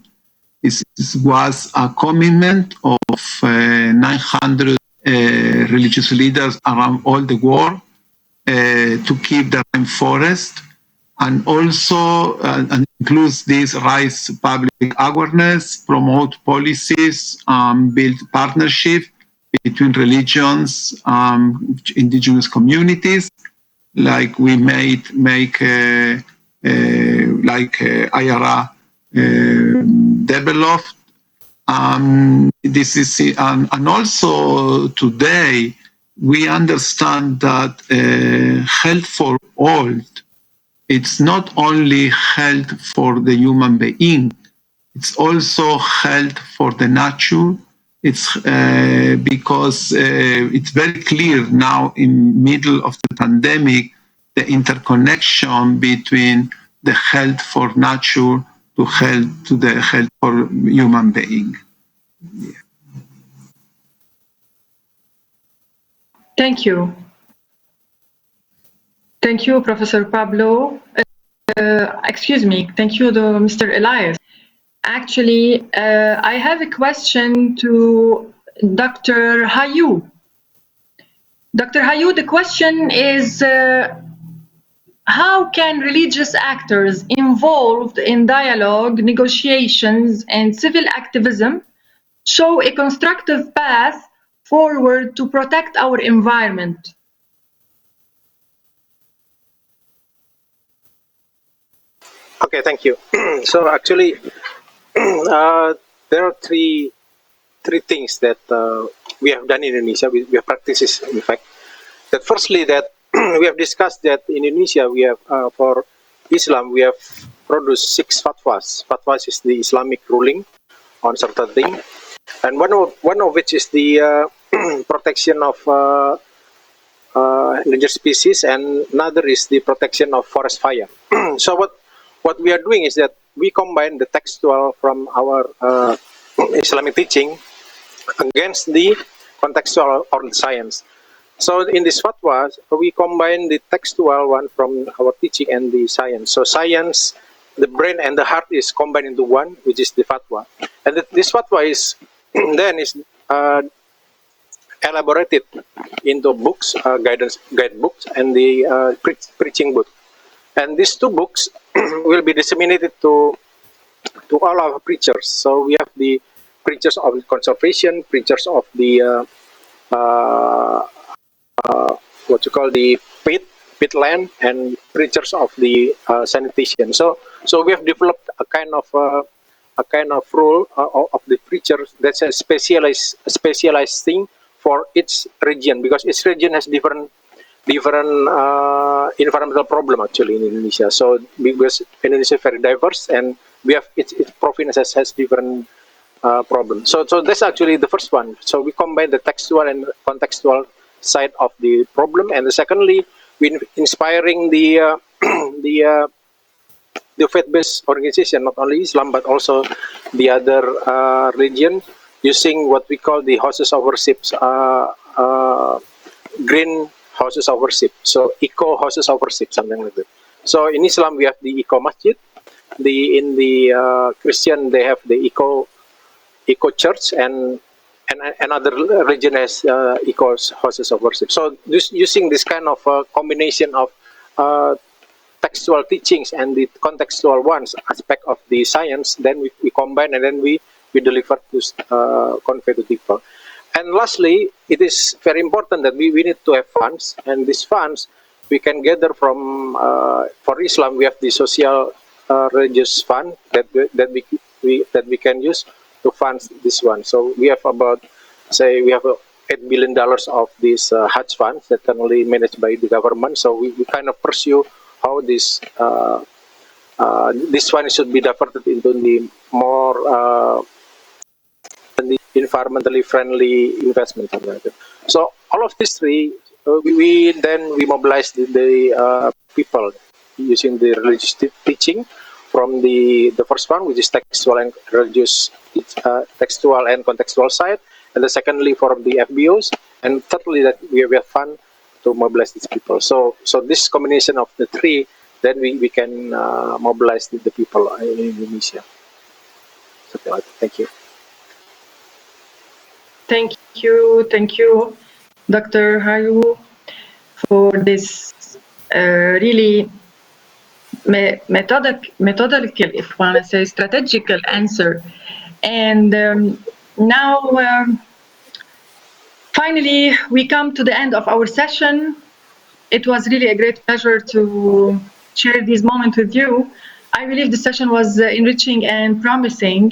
It was a commitment of 900 religious leaders around all the world to keep the rainforest, and also includes this raise public awareness, promote policies, build partnership between religions, indigenous communities, like we make IRA developed. This is and also today we understand that health for all, it's not only health for the human being, it's also health for the nature. It's because it's very clear now in middle of the pandemic, the interconnection between the health for nature to the health for human being. Yeah. Thank you. Thank you, Professor Pablo. Excuse me. Thank you, Mr. Elias. Actually, I have a question to Dr. Hayu. Dr. Hayu, the question is, how can religious actors involved in dialogue, negotiations, and civil activism show a constructive path forward to protect our environment? Okay, thank you. So actually, there are three things that we have done in Indonesia. We have practices, in fact. That firstly, that we have discussed that in Indonesia we have for Islam we have produced 6 fatwas. Fatwas is the Islamic ruling on certain thing, and one of which is the protection of endangered species, and another is the protection of forest fire. So what we are doing is that we combine the textual from our Islamic teaching against the contextual or the science. So in this fatwa, we combine the textual one from our teaching and the science. So science, the brain and the heart is combined into one, which is the fatwa. And this fatwa is then is elaborated into books, guidebooks, and the preaching book. And these 2 books will be disseminated to all our preachers. So we have the preachers of conservation, preachers of the what you call the peatland, and preachers of the sanitation. So we have developed a kind of role of the preachers that's a specialized thing for each region, because each region has different environmental problem actually in Indonesia. So because Indonesia is very diverse, and we have each province has different problems. So that's actually the first one. So we combine the textual and contextual side of the problem, and secondly, we inspiring the faith-based organization, not only Islam but also the other religion, using what we call the houses of worship, green houses of worship, so eco houses of worship, something like that. So in Islam we have the eco masjid, in the Christian they have the eco church, and another region has eco houses of worship. So using this kind of combination of textual teachings and the contextual ones aspect of the science, then we combine, and then we deliver to convey to people. And lastly, it is very important that we need to have funds, and these funds we can gather from for Islam we have the social religious fund that we can use to fund this one. So we have about, say, we have $8 billion of these Hajj funds that can only managed by the government. So we kind of pursue how this fund should be diverted into the more environmentally friendly investment. So all of these three, we mobilize the people using the religious teaching from the first one, which is textual and religious, textual and contextual side, and the secondly from the FBOs, and thirdly that we have fun to mobilize these people. So this combination of the three then we can mobilize the people in Indonesia. Something like that. Thank you. Thank you, Dr. Hayu, for this really methodical, if one want to say, strategical answer. And now, finally, we come to the end of our session. It was really a great pleasure to share this moment with you. I believe the session was enriching and promising.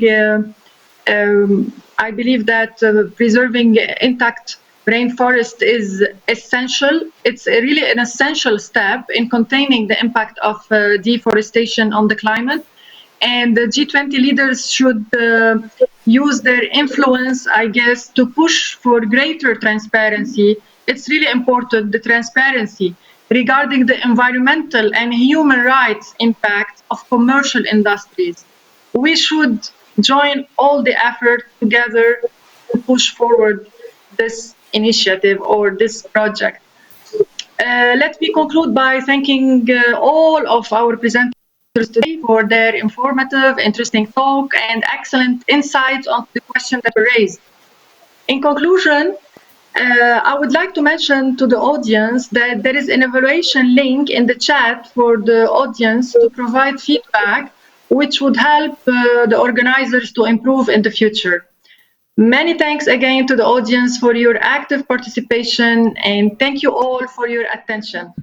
I believe that preserving intact rainforest is essential. It's really an essential step in containing the impact of deforestation on the climate. And the G20 leaders should use their influence, I guess, to push for greater transparency. It's really important, the transparency regarding the environmental and human rights impact of commercial industries. We should join all the effort together to push forward this initiative or this project. Let me conclude by thanking all of our presenters today for their informative, interesting talk and excellent insights on the questions that were raised. In conclusion, I would like to mention to the audience that there is an evaluation link in the chat for the audience to provide feedback, which would help the organizers to improve in the future. Many thanks again to the audience for your active participation, and thank you all for your attention.